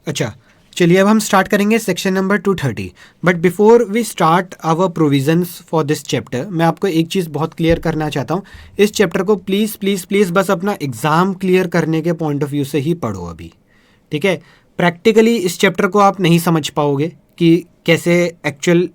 अच्छा, चलिए अब हम स्टार्ट करेंगे section number 230। But before we start our provisions for this chapter, मैं आपको एक चीज़ बहुत क्लियर करना चाहता हूँ। इस चैप्टर को प्लीज़ प्लीज़ प्लीज़ बस अपना एग्ज़ाम क्लियर करने के पॉइंट ऑफ व्यू से ही पढ़ो अभी, ठीक है। प्रैक्टिकली इस चैप्टर को आप नहीं समझ पाओगे कि कैसे एक्चुअल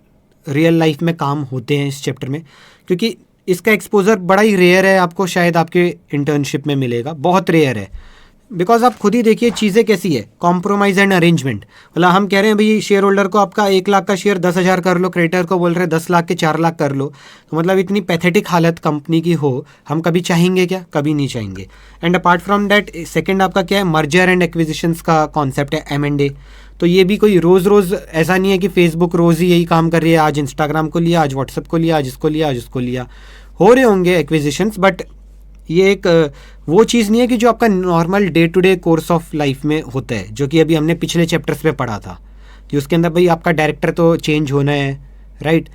रियल लाइफ में काम होते हैं इस चैप्टर में, क्योंकि इसका एक्सपोजर बड़ा ही रेयर है, आपको शायद आपके इंटर्नशिप में मिलेगा, बहुत रेयर है। बिकॉज आप खुद ही देखिए चीज़ें कैसी है, कॉम्प्रोमाइज एंड अरेंजमेंट। मतलब हम कह रहे हैं भाई शेयर होल्डर को आपका 1 लाख का शेयर 10,000 कर लो, क्रेडिटर को बोल रहे हैं 10 लाख के 4 लाख कर लो। तो मतलब इतनी पैथेटिक हालत कंपनी की हो, हम कभी चाहेंगे क्या? कभी नहीं चाहेंगे। And apart from that second आपका क्या है, मर्जर एंड एक्विजिशंस का कॉन्सेप्ट है, M&A। तो ये भी कोई रोज़ रोज़ ऐसा नहीं है कि फेसबुक रोज़ ही यही काम कर रही है, आज इंस्टाग्राम को लिया, आज व्हाट्सएप को लिया, आज इसको लिया, आज उसको लिया। हो रहे होंगे एक्विजिशंस, बट ये एक वो चीज़ नहीं है कि जो आपका normal day to day course of life में होता है, जो कि अभी हमने पिछले चैप्टर्स में पढ़ा था कि उसके अंदर भाई आपका डायरेक्टर तो चेंज होना है, राइट,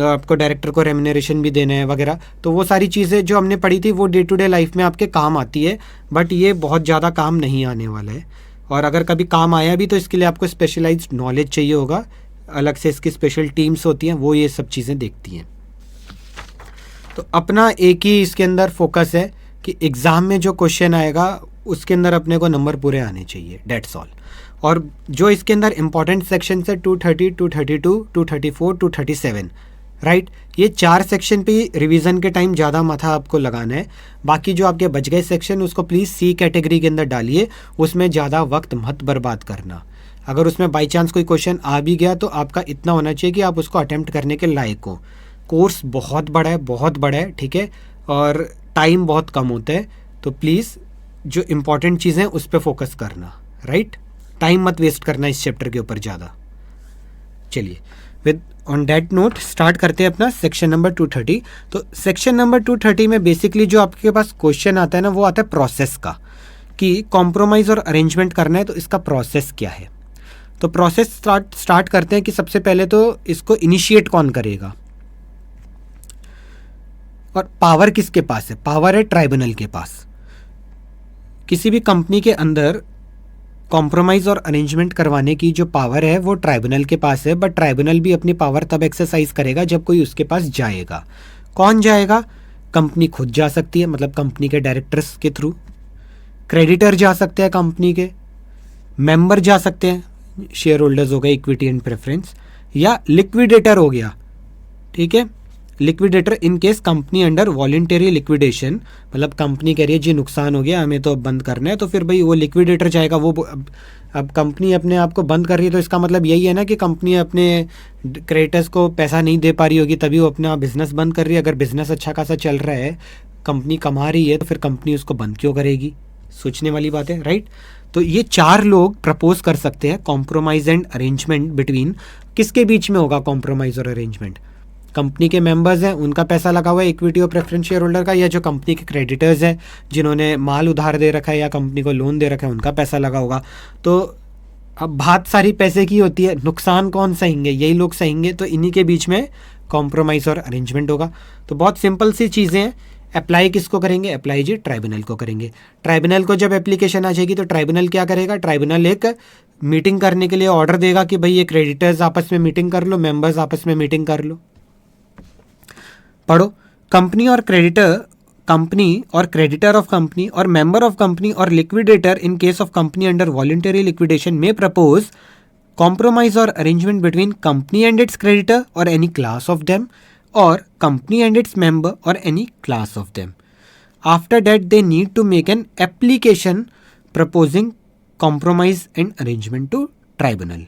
आपको डायरेक्टर को रेम्यूनरेशन भी देना है वगैरह। तो वो सारी चीज़ें जो हमने पढ़ी थी वो डे टू डे लाइफ में आपके काम आती है, बट ये बहुत ज़्यादा काम नहीं आने वाला है। और अगर कभी काम आया भी तो इसके लिए आपको स्पेशलाइज्ड नॉलेज चाहिए होगा, अलग से इसकी स्पेशल टीम्स होती हैं, वो ये सब चीज़ें देखती हैं। तो अपना एक ही इसके अंदर फोकस है कि एग्ज़ाम में जो क्वेश्चन आएगा उसके अंदर अपने को नंबर पूरे आने चाहिए, डेट्स ऑल। और जो इसके अंदर इंपॉर्टेंट सेक्शन है 230, 232, 234, 237, राइट, ये 4 सेक्शन पे रिवीजन के टाइम ज़्यादा माथा आपको लगाना है। बाकी जो आपके बच गए सेक्शन उसको प्लीज़ C कैटेगरी के अंदर डालिए, उसमें ज़्यादा वक्त मत बर्बाद करना। अगर उसमें बाई चांस कोई क्वेश्चन आ भी गया तो आपका इतना होना चाहिए कि आप उसको अटेम्प्ट करने के लायक हो। कोर्स बहुत बड़ा है, बहुत बड़ा है, ठीक है, और टाइम बहुत कम होता है, तो प्लीज़ जो इम्पॉर्टेंट चीज़ें हैं उस पर फोकस करना, राइट, टाइम मत वेस्ट करना इस चैप्टर के ऊपर ज़्यादा। चलिए with on that note start करते हैं अपना सेक्शन नंबर 230। तो सेक्शन नंबर 230 में बेसिकली जो आपके पास क्वेश्चन आता है ना, वो आता है प्रोसेस का, कि कॉम्प्रोमाइज़ और अरेंजमेंट करना है तो इसका प्रोसेस क्या है। तो प्रोसेस स्टार्ट करते हैं कि सबसे पहले तो इसको इनिशिएट कौन करेगा और पावर किसके पास है। पावर है ट्राइब्यूनल के पास। किसी भी कंपनी के अंदर कॉम्प्रोमाइज़ और अरेंजमेंट करवाने की जो पावर है वो ट्राइब्यूनल के पास है, बट ट्राइब्यूनल भी अपनी पावर तब एक्सरसाइज करेगा जब कोई उसके पास जाएगा। कौन जाएगा? कंपनी खुद जा सकती है, मतलब कंपनी के डायरेक्टर्स के थ्रू, क्रेडिटर जा सकते हैं कंपनी के, मेंबर जा सकते हैं, शेयर होल्डर्स हो गए, इक्विटी एंड प्रेफरेंस, या लिक्विडेटर हो गया, ठीक है, liquidator in case company under voluntary liquidation, मतलब कंपनी कह रही है जी नुकसान हो गया हमें तो अब बंद करना है, तो फिर भाई वो लिक्विडेटर जाएगा। वो अब कंपनी अपने आप को बंद कर रही है तो इसका मतलब यही है ना कि कंपनी अपने क्रेडिटर्स को पैसा नहीं दे पा रही होगी, तभी वो अपना बिजनेस बंद कर रही है। अगर बिजनेस अच्छा खासा चल रहा है, कंपनी कमा रही है, तो फिर कंपनी उसको बंद क्यों करेगी? सोचने वाली बात है, राइट। तो ये 4 लोग प्रपोज कर सकते हैं कॉम्प्रोमाइज़ एंड अरेंजमेंट बिटवीन। किसके बीच में होगा कॉम्प्रोमाइज़ और अरेंजमेंट? कंपनी के मेंबर्स हैं, उनका पैसा लगा हुआ है इक्विटी और प्रेफरेंस शेयर होल्डर का, या जो कंपनी के क्रेडिटर्स हैं जिन्होंने माल उधार दे रखा है या कंपनी को लोन दे रखा है, उनका पैसा लगा होगा। तो अब बात सारी पैसे की होती है, नुकसान कौन सहेंगे? यही लोग सहेंगे। तो इन्हीं के बीच में कॉम्प्रोमाइज़ और अरेंजमेंट होगा। तो बहुत सिंपल सी चीज़ें हैं। अप्लाई किसको करेंगे? अप्लाई जी ट्राइब्यूनल को करेंगे। ट्राइब्यूनल को जब एप्लीकेशन आ जाएगी तो ट्राइब्यूनल क्या करेगा? ट्राइब्यूनल एक मीटिंग करने के लिए ऑर्डर देगा कि भाई ये क्रेडिटर्स आपस में मीटिंग कर लो, मेंबर्स आपस में मीटिंग कर लो। पढ़ो, कंपनी और क्रेडिटर ऑफ कंपनी और मेंबर ऑफ कंपनी और liquidator in case of company under voluntary liquidation में propose compromise or arrangement between company and its creditor or any class of them, or company and its member or any class of them. After that they need to make an application proposing compromise and arrangement to tribunal.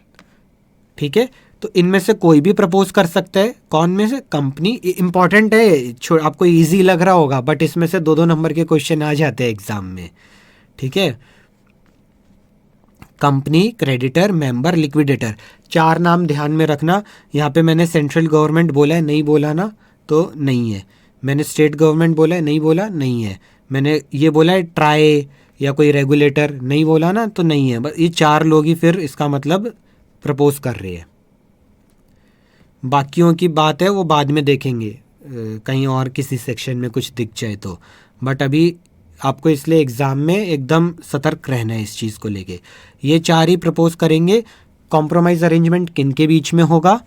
ठीक है, तो इनमें से कोई भी propose कर सकता है। कौन में से? कंपनी। इंपॉर्टेंट है, आपको इजी लग रहा होगा, बट इसमें से 2-2 नंबर के क्वेश्चन आ जाते हैं एग्जाम में, ठीक है। कंपनी, क्रेडिटर, मेंबर, लिक्विडेटर, 4 नाम ध्यान में रखना। यहाँ पे मैंने सेंट्रल गवर्नमेंट बोला है, नहीं बोला ना तो नहीं है। मैंने स्टेट गवर्नमेंट बोला है, नहीं बोला, नहीं है। मैंने ये बोला है ट्राई या कोई रेगुलेटर, नहीं बोला ना तो नहीं है। बस ये 4 लोग ही फिर इसका मतलब प्रपोज कर रहे हैं। बाकियों की बात है वो बाद में देखेंगे, कहीं और किसी सेक्शन में कुछ दिख जाए तो, बट अभी आपको इसलिए एग्ज़ाम में एकदम सतर्क रहना है इस चीज़ को लेके। ये 4 ही प्रपोज करेंगे। कॉम्प्रोमाइज़ अरेंजमेंट किन के बीच में होगा?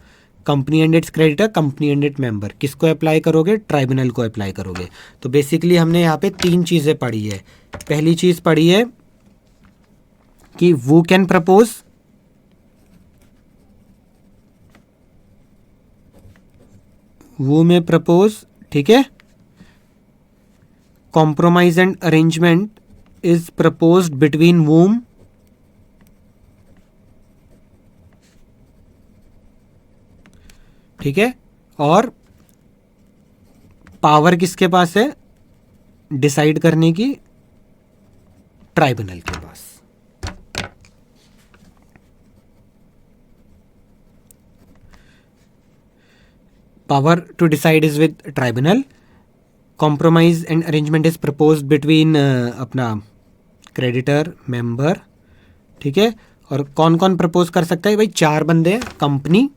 Company and it's creditor, company and it member. किसको अप्लाई करोगे? ट्राइब्यूनल को अप्लाई करोगे। तो बेसिकली हमने यहाँ पे 3 चीज़ें पढ़ी है। पहली चीज़ पढ़ी है कि वो कैन प्रपोज, वो में प्रपोज, ठीक है। Compromise and arrangement is proposed between whom, ठीक है। और पावर किसके पास है डिसाइड करने की? ट्राइब्यूनल के पास। Power to decide is with tribunal. Compromise and arrangement is proposed between अपना क्रेडिटर, मेंबर, ठीक है। और कौन कौन प्रपोज कर सकता है भाई? 4 बंदे हैं, company,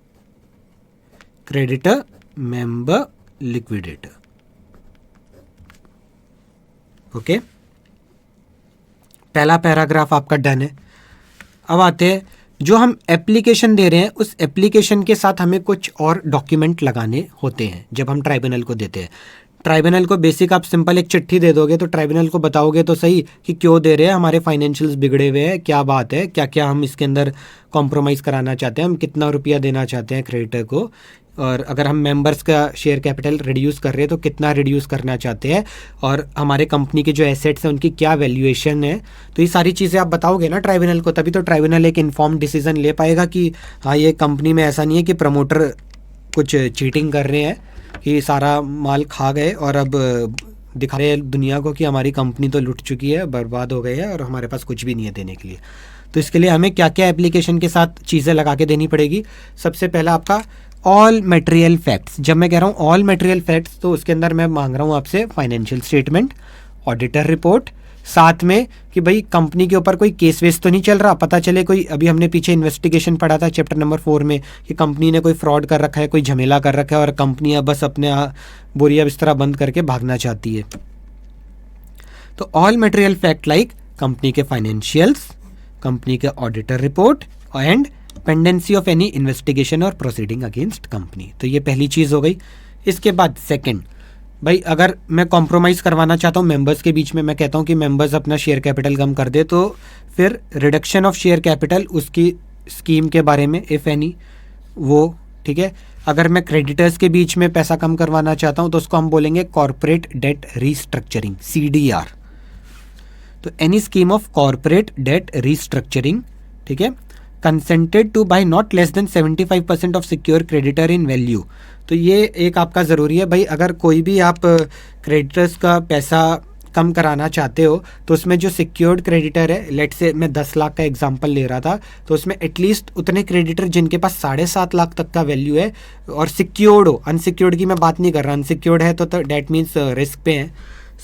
creditor, member, liquidator. Okay, पहला पैराग्राफ आपका डन है। अब आते हैं, जो हम एप्लीकेशन दे रहे हैं उस एप्लीकेशन के साथ हमें कुछ और डॉक्यूमेंट लगाने होते हैं जब हम ट्राइब्यूनल को देते हैं। ट्राइब्यूनल को बेसिक आप सिंपल एक चिट्ठी दे दोगे तो ट्राइब्यूनल को बताओगे तो सही कि क्यों दे रहे हैं, हमारे फाइनेंशियल्स बिगड़े हुए हैं, क्या बात है, क्या क्या हम इसके अंदर कॉम्प्रोमाइज़ कराना चाहते हैं, हम कितना रुपया देना चाहते हैं क्रेडिटर को, और अगर हम मेंबर्स का शेयर कैपिटल रिड्यूस कर रहे हैं तो कितना रिड्यूस करना चाहते हैं, और हमारे कंपनी के जो एसेट्स हैं उनकी क्या वैल्यूएशन है। तो ये सारी चीज़ें आप बताओगे ना ट्राइब्यूनल को, तभी तो ट्राइब्यूनल एक इन्फॉर्म डिसीजन ले पाएगा कि हाँ ये कंपनी में ऐसा नहीं है कि प्रमोटर कुछ चीटिंग कर रहे हैं कि सारा माल खा गए और अब दिखा रहे हैं दुनिया को कि हमारी कंपनी तो लुट चुकी है, बर्बाद हो गई है और हमारे पास कुछ भी नहीं है देने के लिए। तो इसके लिए हमें क्या क्या एप्लीकेशन के साथ चीज़ें लगा के देनी पड़ेगी? सबसे पहला आपका ऑल मटेरियल फैक्ट्स। जब मैं कह रहा हूँ ऑल मटेरियल फैक्ट्स तो उसके अंदर मैं मांग रहा हूँ आपसे फाइनेंशियल स्टेटमेंट, ऑडिटर रिपोर्ट, साथ में कि भाई कंपनी के ऊपर कोई केस वेस तो नहीं चल रहा, पता चले कोई, अभी हमने पीछे इन्वेस्टिगेशन पढ़ा था चैप्टर नंबर 4 में कि कंपनी ने कोई फ्रॉड कर रखा है, कोई झमेला कर रखा है और कंपनी अब बस अपने बोरिया बिस्तरा बंद करके भागना चाहती है। तो all material fact like company के फाइनेंशियल्स, कंपनी के auditor report and pendency of any investigation और प्रोसीडिंग अगेंस्ट कंपनी। तो ये पहली चीज़ हो गई। इसके बाद सेकंड, भाई अगर मैं कॉम्प्रोमाइज़ करवाना चाहता हूँ मेंबर्स के बीच में, मैं कहता हूँ कि मेंबर्स अपना शेयर कैपिटल कम कर दे, तो फिर रिडक्शन ऑफ शेयर कैपिटल उसकी स्कीम के बारे में इफ़ एनी वो, ठीक है। अगर मैं क्रेडिटर्स के बीच में पैसा कम करवाना चाहता हूँ तो उसको हम बोलेंगे कॉर्पोरेट डेट रीस्ट्रक्चरिंग, CDR। तो any scheme of corporate debt restructuring, ठीक है, consented to by not less than 75% of secure creditor in value. तो ये एक आपका ज़रूरी है भाई, अगर कोई भी आप क्रेडिटर्स का पैसा कम कराना चाहते हो तो उसमें जो सिक्योर्ड क्रेडिटर है, लेट से मैं 10 लाख का एग्जांपल ले रहा था, तो उसमें एटलीस्ट उतने क्रेडिटर जिनके पास 7.5 लाख तक का वैल्ययो है और सिक्योर्ड हो। अनसिक्योर्ड की मैं बात नहीं कर रहा, अनसिक्योर्ड है तो डैट मीन्स रिस्क पे है,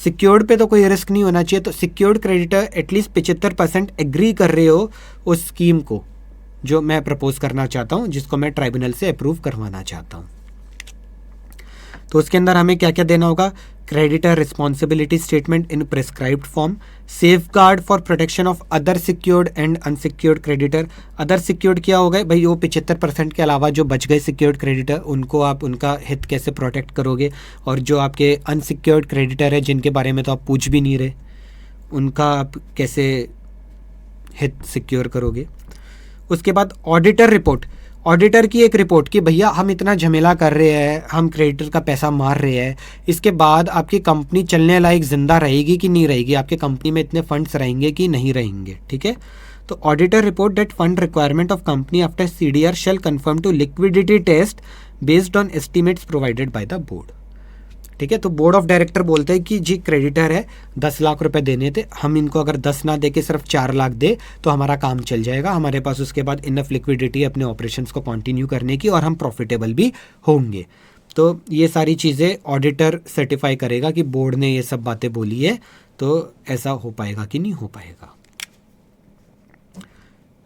सिक्योर्ड पे तो कोई रिस्क नहीं होना चाहिए। तो सिक्योर्ड क्रेडिटर एटलीस्ट 75% एग्री कर रहे हो उस स्कीम को जो मैं प्रपोज करना चाहता हूँ, जिसको मैं ट्राइब्यूनल से अप्रूव करवाना चाहता हूँ। तो उसके अंदर हमें क्या क्या देना होगा? Creditor responsibility statement in prescribed form, safeguard for protection of other secured and unsecured creditor. Other secured क्या हो गए भाई? वो 75% के अलावा जो बच गए सिक्योर्ड क्रेडिटर, उनको आप उनका हित कैसे प्रोटेक्ट करोगे, और जो आपके अनसिक्योर्ड क्रेडिटर है जिनके बारे में तो आप पूछ भी नहीं रहे, उनका आप कैसे हित सिक्योर करोगे। उसके बाद ऑडिटर रिपोर्ट, ऑडिटर की एक रिपोर्ट कि भैया हम इतना झमेला कर रहे हैं, हम क्रेडिटर का पैसा मार रहे हैं, इसके बाद आपकी कंपनी चलने लायक जिंदा रहेगी कि नहीं रहेगी, आपके कंपनी में इतने फंड्स रहेंगे कि नहीं रहेंगे, ठीक है। तो auditor report that fund requirement of company after CDR shall confirm to liquidity test based on estimates provided by the board, ठीक है। तो बोर्ड ऑफ डायरेक्टर बोलते हैं कि जी क्रेडिटर है 10 लाख रुपए देने थे, हम इनको अगर 10 ना दे के सिर्फ 4 लाख दे तो हमारा काम चल जाएगा, हमारे पास उसके बाद इनफ लिक्विडिटी अपने ऑपरेशंस को कंटिन्यू करने की और हम प्रॉफिटेबल भी होंगे। तो ये सारी चीज़ें ऑडिटर सर्टिफाई करेगा कि बोर्ड ने ये सब बातें बोली है, तो ऐसा हो पाएगा कि नहीं हो पाएगा,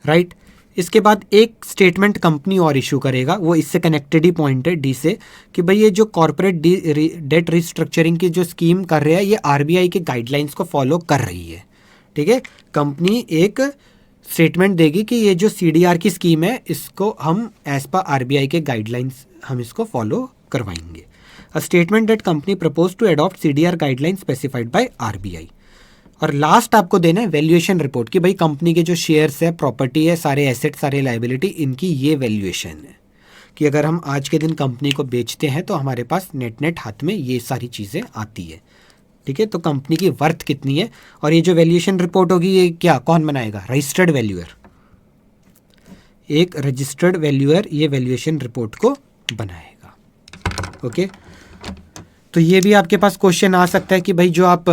राइट। इसके बाद एक स्टेटमेंट कंपनी और इशू करेगा, वो इससे कनेक्टेड ही पॉइंट है डी से, कि भाई ये जो कॉर्पोरेट डेट रिस्ट्रक्चरिंग की जो स्कीम कर रहे हैं ये आरबीआई के गाइडलाइंस को फॉलो कर रही है। ठीक है, कंपनी एक स्टेटमेंट देगी कि ये जो सीडीआर की स्कीम है इसको हम एज पर आरबीआई के गाइडलाइंस हम इसको फॉलो करवाएंगे। A statement that company propose to adopt CDR guideline specified by RBI. और लास्ट आपको देना है वैल्यूएशन रिपोर्ट कि भाई कंपनी के जो शेयर्स है, प्रॉपर्टी है, सारे एसेट, सारे लायबिलिटी, इनकी ये वैल्यूएशन है कि अगर हम आज के दिन कंपनी को बेचते हैं तो हमारे पास नेट हाथ में ये सारी चीज़ें आती है। ठीक है, तो कंपनी की वर्थ कितनी है, और ये जो वैल्यूएशन रिपोर्ट होगी ये क्या कौन बनाएगा? रजिस्टर्ड वैल्यूअर, एक रजिस्टर्ड वैल्यूअर ये वैल्यूएशन रिपोर्ट को बनाएगा। ओके, तो ये भी आपके पास क्वेश्चन आ सकता है कि भाई जो आप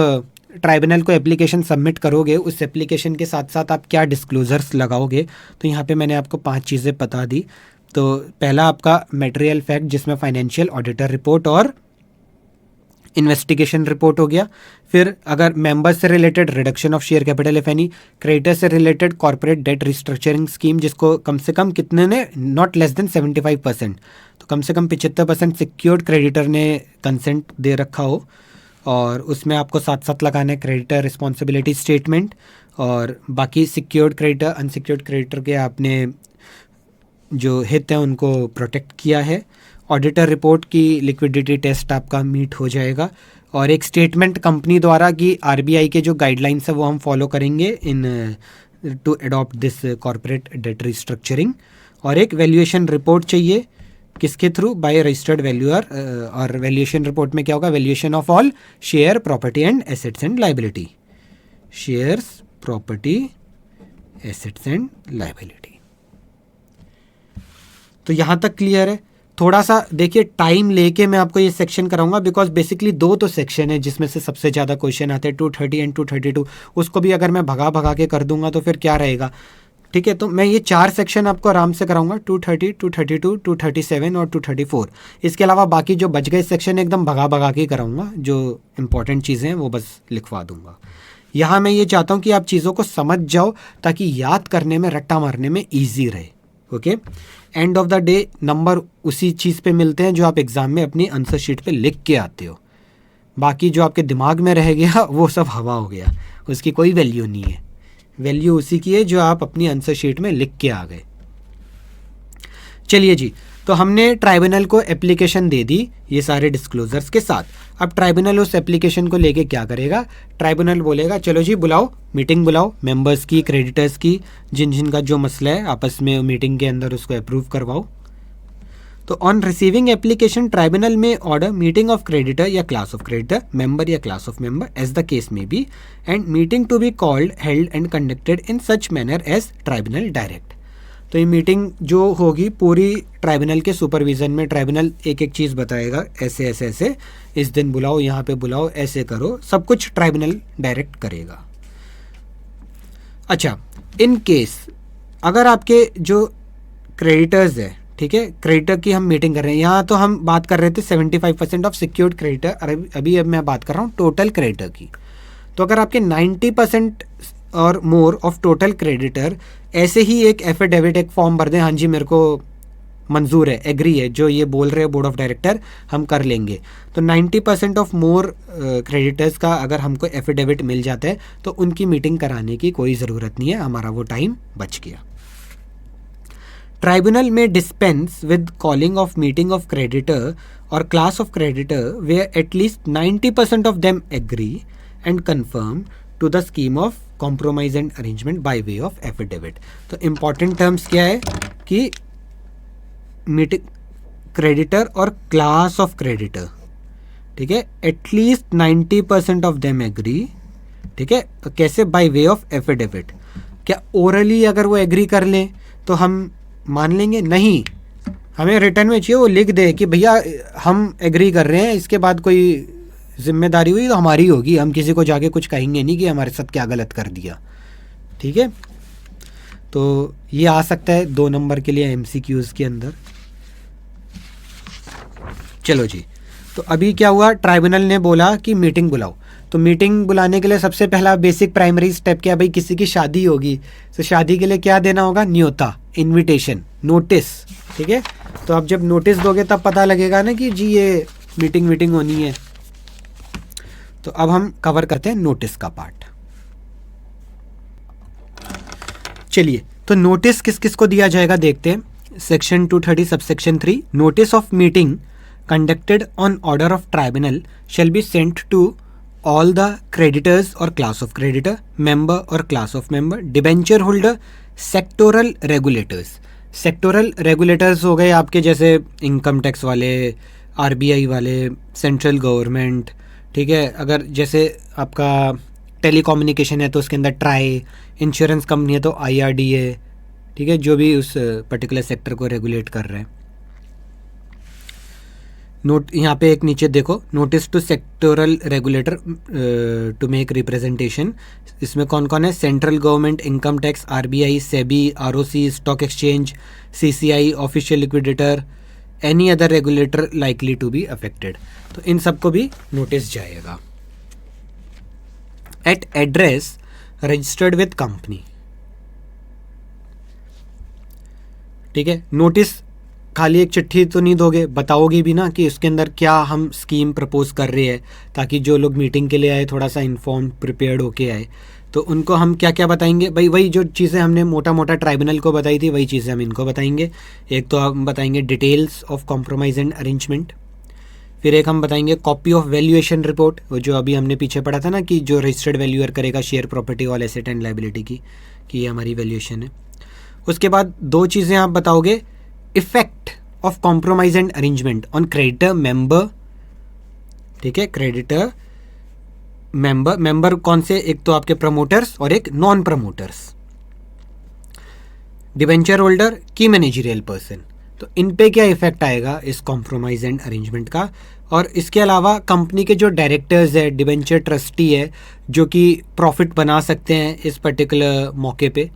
ट्राइब्यूनल को एप्लीकेशन सबमिट करोगे उस एप्लीकेशन के साथ साथ आप क्या डिस्क्लोजर्स लगाओगे। तो यहाँ पे मैंने आपको 5 चीज़ें बता दी। तो पहला आपका मटेरियल फैक्ट जिसमें फाइनेंशियल ऑडिटर रिपोर्ट और इन्वेस्टिगेशन रिपोर्ट हो गया। फिर अगर मेंबर्स से related reduction of share capital if any, creditor से related corporate debt restructuring scheme जिसको कम से कम कितने ने, नॉट लेस देन 75%, तो कम से कम 75% सिक्योर्ड क्रेडिटर ने कंसेंट दे रखा हो, और उसमें आपको साथ साथ लगाना है क्रेडिटर रिस्पॉन्सिबिलिटी स्टेटमेंट, और बाकी सिक्योर्ड क्रेडिटर, अनसिक्योर्ड क्रेडिटर के आपने जो हित हैं उनको प्रोटेक्ट किया है। ऑडिटर रिपोर्ट की लिक्विडिटी टेस्ट आपका मीट हो जाएगा, और एक स्टेटमेंट कंपनी द्वारा कि आरबीआई के जो गाइडलाइंस है वो हम फॉलो करेंगे in to adopt this corporate debt restructuring, और एक वैल्यूएशन रिपोर्ट चाहिए किसके थ्रू? By registered valuer. और वैल्यूएशन रिपोर्ट में क्या होगा? Valuation of all share, property and assets and liability, shares, property, assets and liability. तो यहाँ तक क्लियर है। थोड़ा सा देखिए टाइम लेके मैं आपको ये सेक्शन कराऊंगा, बिकॉज बेसिकली 2 तो सेक्शन है जिसमें से सबसे ज़्यादा क्वेश्चन आते हैं, 230 एंड 232। उसको भी अगर मैं भगा के कर दूंगा तो फिर क्या रहेगा? ठीक है, तो मैं ये 4 सेक्शन आपको आराम से कराऊंगा, 230, 232, 237 और 234। इसके अलावा बाकी जो बच गए सेक्शन एकदम भगा के कराऊंगा, जो इंपॉर्टेंट चीज़ें हैं वो बस लिखवा दूंगा। यहाँ मैं ये चाहता हूँ कि आप चीज़ों को समझ जाओ ताकि याद करने में, रट्टा मारने में ईजी रहे। Okay, end of the day number उसी चीज़ पे मिलते हैं जो आप एग्ज़ाम में अपनी आंसर शीट पे लिख के आते हो। बाकी जो आपके दिमाग में रह गया वो सब हवा हो गया, उसकी कोई वैल्यू नहीं है। वैल्यू उसी की है जो आप अपनी आंसर शीट में लिख के आ गए। चलिए जी, तो हमने ट्राइब्यूनल को एप्लीकेशन दे दी ये सारे डिस्क्लोजर्स के साथ। अब ट्राइब्यूनल उस एप्लीकेशन को लेके क्या करेगा? ट्राइब्यूनल बोलेगा चलो जी बुलाओ, मीटिंग बुलाओ, मेंबर्स की, क्रेडिटर्स की, जिनका जो मसला है आपस में मीटिंग के अंदर उसको अप्रूव करवाओ। तो on receiving application tribunal may order meeting of creditor या क्लास ऑफ क्रेडिटर, मेंबर या class of member as the case may be, and meeting to be called, held and conducted in such manner as tribunal direct. तो ये meeting जो होगी पूरी tribunal के supervision में, tribunal एक एक चीज़ बताएगा, ऐसे ऐसे ऐसे इस दिन बुलाओ, यहाँ पे बुलाओ, ऐसे करो, सब कुछ ट्राइब्यूनल डायरेक्ट करेगा। अच्छा, इन केस अगर आपके जो क्रेडिटर्स है, ठीक है, क्रेडिटर की हम मीटिंग कर रहे हैं, यहाँ तो हम बात कर रहे थे 75% ऑफ सिक्योर्ड क्रेडिटर, अभी मैं बात कर रहा हूँ टोटल क्रेडिटर की। तो अगर आपके 90% और मोर ऑफ टोटल क्रेडिटर ऐसे ही एक एफिडेविट, एक फॉर्म भर दें, हाँ जी मेरे को मंजूर है, एग्री है, जो ये बोल रहे हैं बोर्ड ऑफ डायरेक्टर हम कर लेंगे। तो 90% ऑफ मोर क्रेडिटर्स का अगर हमको एफिडेविट मिल जाता है तो उनकी मीटिंग कराने की कोई ज़रूरत नहीं है, हमारा वो टाइम बच गया। Tribunal may dispense with calling of meeting of creditor और class of creditor where at least 90% of them agree and confirm to the scheme of compromise and arrangement by way of affidavit. तो important terms क्या है कि meeting creditor और class of creditor, ठीक है, at least 90% of them agree, ठीक है, कैसे? Bye way of affidavit. क्या ओरली अगर वो एग्री कर लें तो हम मान लेंगे? नहीं, हमें रिटर्न में चाहिए वो लिख दे कि भैया हम एग्री कर रहे हैं, इसके बाद कोई जिम्मेदारी हुई तो हमारी होगी, हम किसी को जाके कुछ कहेंगे नहीं कि हमारे साथ क्या गलत कर दिया। ठीक है, तो ये आ सकता है 2 नंबर के लिए MCQs के अंदर। चलो जी, तो अभी क्या हुआ? ट्राइब्यूनल ने बोला कि मीटिंग बुलाओ। तो मीटिंग बुलाने के लिए सबसे पहला बेसिक प्राइमरी स्टेप क्या है भाई? किसी की शादी होगी तो शादी के लिए क्या देना होगा? न्योता। इनविटेशन, नोटिस, ठीक है। तो आप जब नोटिस दोगे तब पता लगेगा ना कि जी ये मीटिंग होनी है। तो अब हम कवर करते हैं नोटिस का पार्ट। चलिए, तो नोटिस किस किस को दिया जाएगा देखते हैं। Section 230 subsection 3, notice of meeting conducted on order of tribunal shall be sent to all the creditors और क्लास ऑफ क्रेडिटर, मेंबर और class of member, debenture holder, sectoral regulators. Sectoral regulators हो गए आपके जैसे इनकम टैक्स वाले, RBI वाले, central government, ठीक है। अगर जैसे आपका टेलीकम्युनिकेशन है तो उसके अंदर ट्राई, इंश्योरेंस कंपनी है तो आईआरडीए, ठीक है, जो भी उस पर्टिकुलर सेक्टर को रेगुलेट कर रहे हैं। नोट यहाँ पे एक नीचे देखो, notice to sectoral regulator to make representation. इसमें कौन कौन है? Central government, income tax, RBI, SEBI, ROC, stock exchange, CCI, official liquidator, any other regulator likely to be affected. तो इन सबको भी नोटिस जाएगा। At address registered with company, ठीक है। नोटिस खाली एक चिट्ठी तो नहीं दोगे, बताओगे भी ना कि उसके अंदर क्या हम स्कीम प्रपोज कर रहे हैं, ताकि जो लोग मीटिंग के लिए आए थोड़ा सा इन्फॉर्म प्रिपेयर्ड होके आए। तो उनको हम क्या क्या बताएंगे भाई? वही जो चीज़ें हमने मोटा मोटा ट्राइब्यूनल को बताई थी वही चीज़ें हम इनको बताएंगे। एक तो हम बताएंगे details of compromise and arrangement, फिर एक हम बताएंगे कॉपी ऑफ वैल्यूएशन रिपोर्ट, वो जो अभी हमने पीछे पढ़ा था ना कि जो रजिस्टर्ड वैल्यूअर करेगा share property all asset and liability की, कि ये हमारी वैल्यूएशन है। उसके बाद दो चीज़ें आप बताओगे, effect of compromise and arrangement on creditor member, ठीक है, क्रेडिटर मेंबर, मेंबर कौन से? एक तो आपके प्रमोटर्स और एक नॉन प्रमोटर्स, डिबेंचर होल्डर की मैनेजरियल पर्सन। तो इन पे क्या इफेक्ट आएगा इस कॉम्प्रोमाइज एंड अरेंजमेंट का। और इसके अलावा कंपनी के जो डायरेक्टर्स है, डिबेंचर ट्रस्टी है, जो कि प्रॉफिट बना सकते हैं इस पर्टिकुलर मौके पे,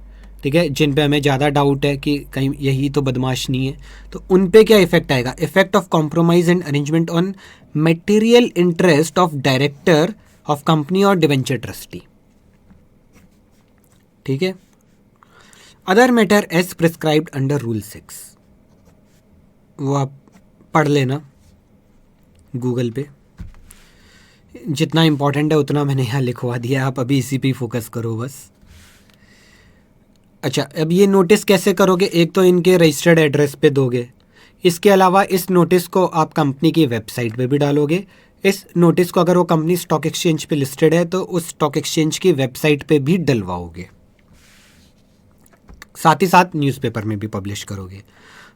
ठीक है, जिन पे हमें ज़्यादा डाउट है कि कहीं यही तो बदमाश नहीं है, तो उन पे क्या इफेक्ट आएगा? Effect of compromise and arrangement on material interest of director of company और डिबेंचर ट्रस्टी, ठीक है। Other matter as prescribed under rule 6, वो आप पढ़ लेना गूगल पे, जितना इंपॉर्टेंट है उतना मैंने यहाँ लिखवा दिया, आप अभी इसी पे फोकस करो बस। अच्छा, अब ये नोटिस कैसे करोगे? एक तो इनके रजिस्टर्ड एड्रेस पे दोगे, इसके अलावा इस नोटिस को आप कंपनी की वेबसाइट पे भी डालोगे। इस नोटिस को अगर वो कंपनी स्टॉक एक्सचेंज पे लिस्टेड है तो उस स्टॉक एक्सचेंज की वेबसाइट पे भी डलवाओगे, साथ ही साथ न्यूज़पेपर में भी पब्लिश करोगे।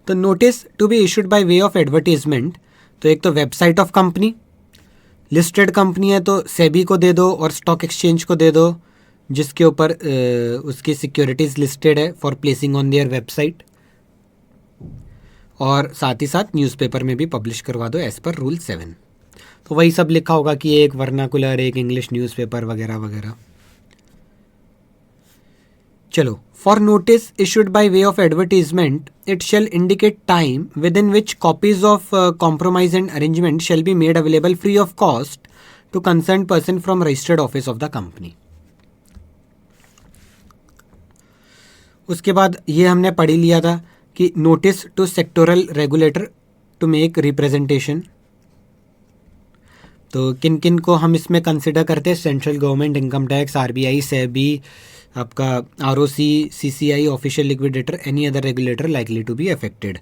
तो notice to be issued by way of advertisement, तो एक तो website of company, listed company है तो सेबी को दे दो और स्टॉक एक्सचेंज को दे दो जिसके ऊपर उसकी सिक्योरिटीज़ लिस्टेड है for placing on their website, और साथ ही साथ न्यूज़पेपर में भी पब्लिश करवा दो एज़ पर रूल 7। तो वही सब लिखा होगा कि एक वर्नाकुलर, एक इंग्लिश न्यूज़पेपर वगैरह वगैरह। चलो, for notice issued by way of advertisement it shall indicate time within which copies of compromise and arrangement shall be made available free of cost to concern person from registered office of the company. उसके बाद ये हमने पढ़ ही लिया था कि notice to sectoral regulator to make representation. तो किन किन को हम इसमें कंसिडर करते हैं? Central government, income tax, RBI, SEBI, आपका ROC, CCI, official liquidator, any other regulator likely to be affected.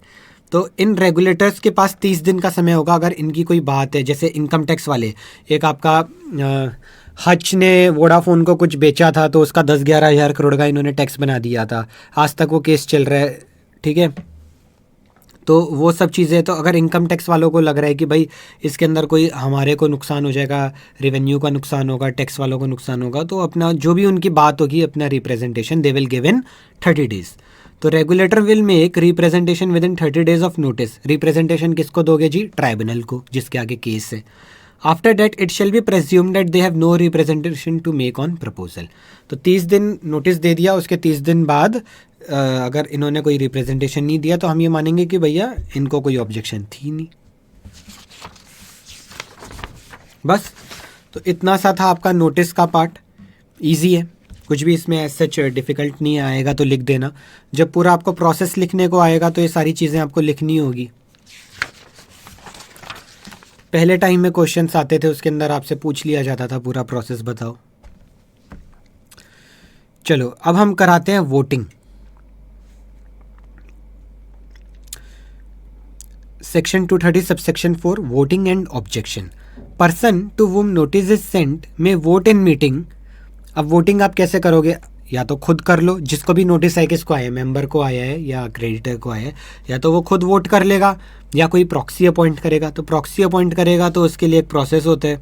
तो इन रेगुलेटर्स के पास 30 दिन का समय होगा अगर इनकी कोई बात है। जैसे इनकम टैक्स वाले, एक आपका हच ने वोडाफोन को कुछ बेचा था तो उसका 10-11 हज़ार करोड़ का इन्होंने टैक्स बना दिया था, आज तक वो केस चल रहा है, ठीक है। तो वो सब चीज़ें, तो अगर इनकम टैक्स वालों को लग रहा है कि भाई इसके अंदर कोई हमारे को नुकसान हो जाएगा, रेवेन्यू का नुकसान होगा, टैक्स वालों को नुकसान होगा, तो अपना जो भी उनकी बात होगी, अपना representation they will give in 30 days. तो regulator will make representation within 30 days of notice. Representation किसको दोगे जी? ट्राइब्यूनल को, जिसके आगे केस है। After that it shall be presume that they have no representation to make on proposal. तो 30 दिन नोटिस दे दिया, उसके 30 दिन बाद अगर इन्होंने कोई रिप्रेजेंटेशन नहीं दिया तो हम ये मानेंगे कि भैया इनको कोई ऑब्जेक्शन थी नहीं। बस, तो इतना सा था आपका नोटिस का पार्ट, इजी है। कुछ भी इसमें ऐसा सच डिफ़िकल्ट नहीं आएगा तो लिख देना। जब पूरा आपको प्रोसेस लिखने को आएगा तो ये सारी चीज़ें आपको लिखनी होगी। पहले टाइम में क्वेश्चंस आते थे, उसके अंदर आपसे पूछ लिया जाता था पूरा प्रोसेस बताओ। चलो अब हम कराते हैं voting. Section 230 subsection 4 voting and objection. Person to whom notice is sent may vote in meeting. अब वोटिंग आप कैसे करोगे? या तो खुद कर लो, जिसको भी नोटिस है, किसको आया, मेंबर को आया है या क्रेडिटर को आया है, या तो वो खुद वोट कर लेगा या कोई प्रॉक्सी अपॉइंट करेगा। तो प्रॉक्सी अपॉइंट करेगा तो उसके लिए एक प्रोसेस होता है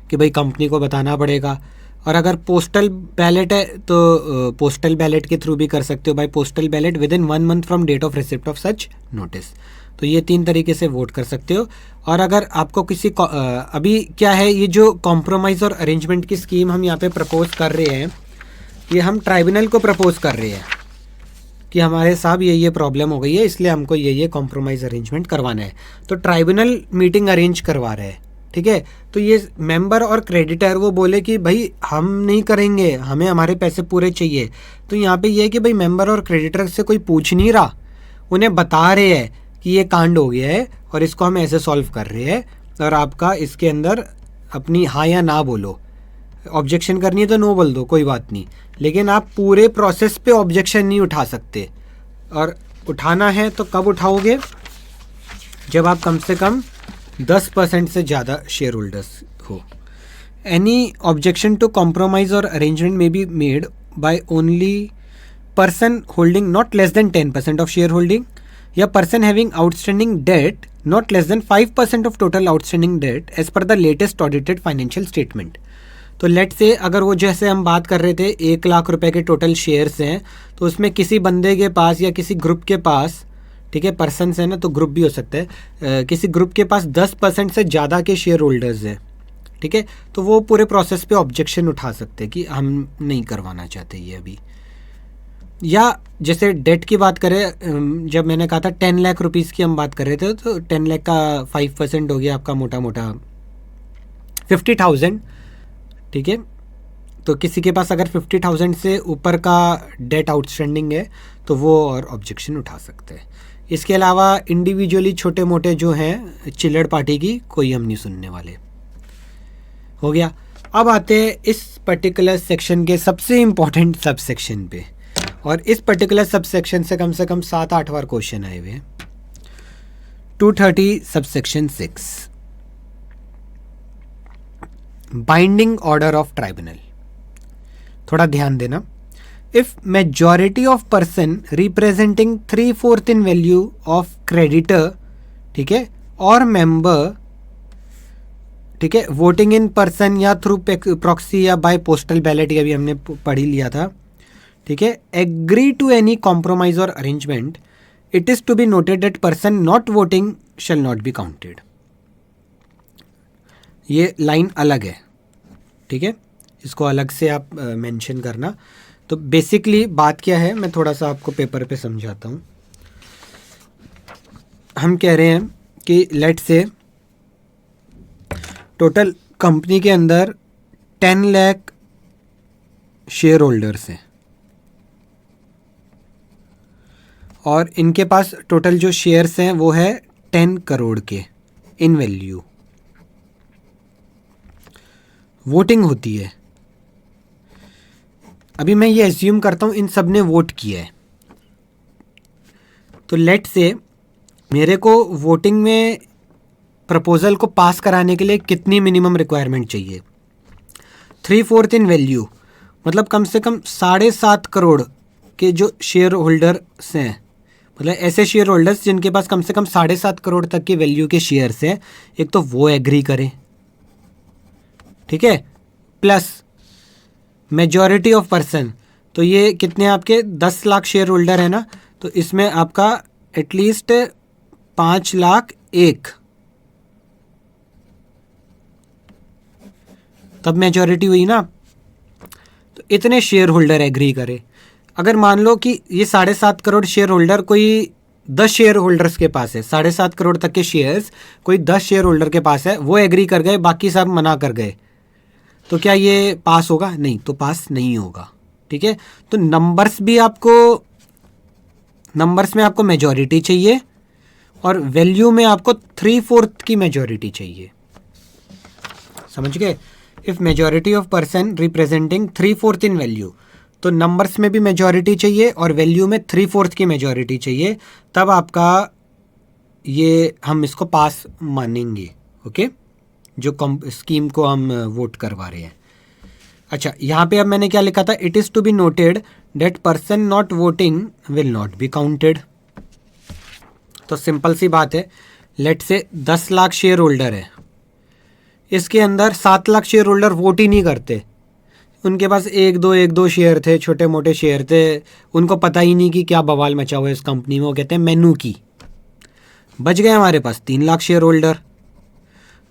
कि भाई कंपनी को बताना पड़ेगा। और अगर पोस्टल बैलेट है तो पोस्टल बैलेट के थ्रू भी कर सकते हो, by postal ballot within 1 month from date of receipt of such notice. तो ये 3 तरीके से वोट कर सकते हो। और अगर आपको किसी अभी क्या है, ये जो कॉम्प्रोमाइज़ और अरेंजमेंट की स्कीम हम यहाँ पे प्रपोज कर रहे हैं, ये हम ट्राइब्यूनल को प्रपोज कर रहे हैं कि हमारे साहब ये प्रॉब्लम हो गई है, इसलिए हमको ये कॉम्प्रोमाइज़ अरेंजमेंट करवाना है। तो ट्राइब्यूनल मीटिंग अरेंज करवा रहे हैं, ठीक है। तो ये मेंबर और क्रेडिटर वो बोले कि भाई हम नहीं करेंगे, हमें हमारे पैसे पूरे चाहिए। तो यहाँ पे ये है कि भाई मेंबर और क्रेडिटर से कोई पूछ नहीं रहा, उन्हें बता रहे हैं कि ये कांड हो गया है और इसको हम ऐसे सॉल्व कर रहे हैं, और आपका इसके अंदर अपनी हाँ या ना बोलो। ऑब्जेक्शन करनी है तो नो बोल दो, कोई बात नहीं, लेकिन आप पूरे प्रोसेस पे ऑब्जेक्शन नहीं उठा सकते। और उठाना है तो कब उठाओगे? जब आप कम से कम 10% से ज़्यादा शेयर होल्डर्स हो। एनी ऑब्जेक्शन टू कॉम्प्रोमाइज़ और arrangement may be made by only person holding not less than 10% of share holding, या person having outstanding debt not less than 5% of total outstanding debt as per the latest audited financial statement. तो let say अगर वो जैसे हम बात कर रहे थे 1 लाख रुपए के टोटल शेयर्स हैं, तो उसमें किसी बंदे के पास या किसी ग्रुप के पास, ठीक है, पर्सन है ना तो ग्रुप भी हो सकता है, किसी ग्रुप के पास 10% से ज़्यादा के शेयर होल्डर्स हैं, ठीक है, तो वो पूरे प्रोसेस पे ऑब्जेक्शन उठा सकते हैं कि हम नहीं करवाना चाहते ये अभी। या जैसे डेट की बात करें, जब मैंने कहा था 10 लाख रुपीज़ की हम बात कर रहे थे, तो 10 लाख का 5% हो गया आपका मोटा मोटा 50,000, ठीक है। तो किसी के पास अगर 50,000 से ऊपर का डेट आउटस्टैंडिंग है तो वो और ऑब्जेक्शन उठा सकते हैं। इसके अलावा इंडिविजुअली छोटे मोटे जो हैं चिल्लड़ पार्टी की कोई हम नहीं सुनने वाले। हो गया। अब आते हैं इस पर्टिकुलर सेक्शन के सबसे इम्पॉर्टेंट सब सेक्शन पे, और इस पर्टिकुलर सब सेक्शन से कम 7-8 बार क्वेश्चन आए हुए हैं। 230 subsection 6 binding order of tribunal. थोड़ा ध्यान देना। If majority of person representing 3/4 in value of creditor, ठीक है, और मेंबर, ठीक है, वोटिंग इन पर्सन या थ्रू प्रॉक्सी या बाय पोस्टल बैलेट, ये भी हमने पढ़ ही लिया था, ठीक है, एग्री टू एनी कॉम्प्रोमाइज और arrangement, it is to be noted that person not voting shall not be counted. ये लाइन अलग है, ठीक है, इसको अलग से आप मेंशन करना। तो बेसिकली बात क्या है, मैं थोड़ा सा आपको पेपर पे समझाता हूँ। हम कह रहे हैं कि लेट से टोटल कंपनी के अंदर 10 लाख शेयर होल्डर्स हैं, और इनके पास टोटल जो शेयर्स हैं वो है 10 करोड़ के इन वैल्यू। वोटिंग होती है। अभी मैं ये एज्यूम करता हूँ इन सब ने वोट किया है, तो लेट से मेरे को वोटिंग में प्रपोजल को पास कराने के लिए कितनी मिनिमम रिक्वायरमेंट चाहिए? 3/4 इन वैल्यू, मतलब कम से कम 7.5 करोड़ के जो शेयर होल्डर्स हैं, मतलब ऐसे शेयर होल्डर्स जिनके पास कम से कम 7.5 करोड़ तक की वैल्यू के शेयर्स हैं, एक तो वो एग्री करें, ठीक है, प्लस मेजॉरिटी ऑफ पर्सन, तो ये कितने आपके 10 लाख शेयर होल्डर है ना, तो इसमें आपका एटलीस्ट 5 लाख एक, तब मेजॉरिटी हुई ना। तो इतने शेयर होल्डर एग्री करे। अगर मान लो कि ये 7.5 करोड़ शेयर होल्डर कोई 10 शेयर होल्डर्स के पास है, 7.5 करोड़ तक के शेयर्स कोई 10 शेयर होल्डर के पास है, वो एग्री कर गए, बाकी सब मना कर गए, तो क्या ये पास होगा? नहीं, तो पास नहीं होगा। ठीक है, तो नंबर्स में आपको मेजॉरिटी चाहिए और वैल्यू में आपको 3/4 की मेजॉरिटी चाहिए। समझ गए? If majority of person representing 3/4 in value, तो नंबर्स में भी मेजॉरिटी चाहिए और वैल्यू में 3/4 की मेजॉरिटी चाहिए, तब आपका ये हम इसको पास मानेंगे। ओके, जो स्कीम को हम वोट करवा रहे हैं। अच्छा, यहाँ पे अब मैंने क्या लिखा था? It is to be noted that person not voting will not be counted. तो सिंपल सी बात है, लेट से 10 लाख शेयर होल्डर है, इसके अंदर 7 लाख शेयर होल्डर वोट ही नहीं करते। उनके पास एक दो शेयर थे, छोटे मोटे शेयर थे, उनको पता ही नहीं कि क्या बवाल मचा हुआ है इस कंपनी में। वो कहते हैं मेनू की। बच गए हमारे पास 3 लाख शेयर होल्डर।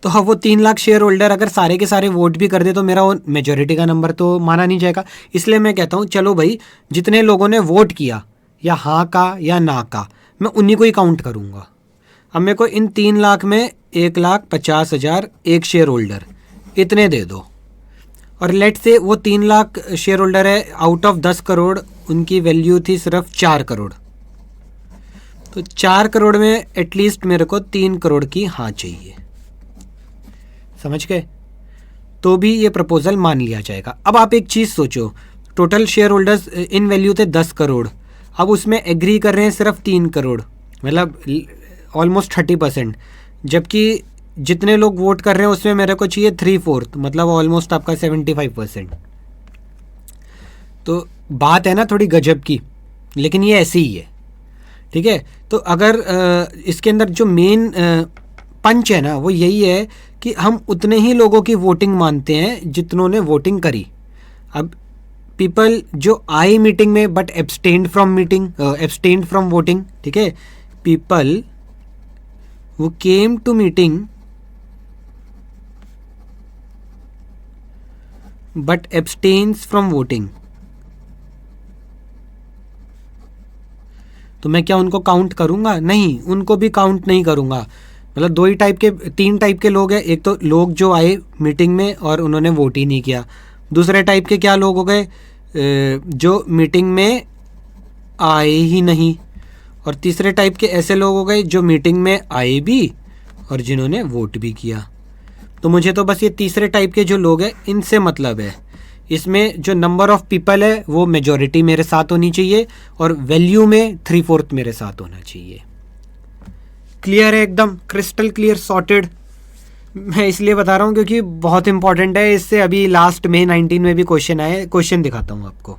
तो अब वो 3 लाख शेयर होल्डर अगर सारे के सारे वोट भी कर दे तो मेरा वो मेजॉरिटी का नंबर तो माना नहीं जाएगा। इसलिए मैं कहता हूँ चलो भाई, जितने लोगों ने वोट किया या हाँ का या ना का, मैं उन्हीं को ही काउंट करूँगा। अब मेरे को इन 3 लाख में 1,50,000 एक शेयर होल्डर, इतने दे दो। और लेट से वो 3 लाख शेयर होल्डर है, आउट ऑफ 10 करोड़ उनकी वैल्यू थी सिर्फ 4 करोड़। तो 4 करोड़ में एटलीस्ट मेरे को 3 करोड़ की हाँ चाहिए। समझ गए? तो भी ये प्रपोजल मान लिया जाएगा। अब आप एक चीज़ सोचो, total share holders in value थे 10 करोड़, अब उसमें एग्री कर रहे हैं सिर्फ 3 करोड़, मतलब ऑलमोस्ट 30%, जबकि जितने लोग वोट कर रहे हैं उसमें मेरे को चाहिए 3/4, मतलब ऑलमोस्ट आपका 75%। तो बात है ना थोड़ी गजब की, लेकिन ये ऐसे ही है। ठीक है, तो अगर इसके अंदर जो मेन पंच है ना, वो यही है कि हम उतने ही लोगों की वोटिंग मानते हैं जितनों ने वोटिंग करी। अब पीपल जो आए मीटिंग में बट एब्सटेन्ड फ्रॉम वोटिंग, ठीक है, people who came to meeting but abstains from voting, तो मैं क्या उनको काउंट करूंगा? नहीं, उनको भी काउंट नहीं करूंगा। मतलब 3 टाइप के लोग हैं। एक तो लोग जो आए मीटिंग में और उन्होंने वोट ही नहीं किया। दूसरे टाइप के क्या लोग हो गए? जो मीटिंग में आए ही नहीं। और तीसरे टाइप के ऐसे लोग हो गए जो मीटिंग में आए भी और जिन्होंने वोट भी किया। तो मुझे तो बस ये तीसरे टाइप के जो लोग हैं इनसे मतलब है। इसमें जो नंबर ऑफ पीपल है वो मेजॉरिटी मेरे साथ होनी चाहिए और वैल्यू में 3/4 मेरे साथ होना चाहिए। क्लियर है? एकदम क्रिस्टल क्लियर, सॉर्टेड। मैं इसलिए बता रहा हूँ क्योंकि बहुत इंपॉर्टेंट है। इससे अभी लास्ट में 19 में भी क्वेश्चन आए। क्वेश्चन दिखाता हूँ आपको,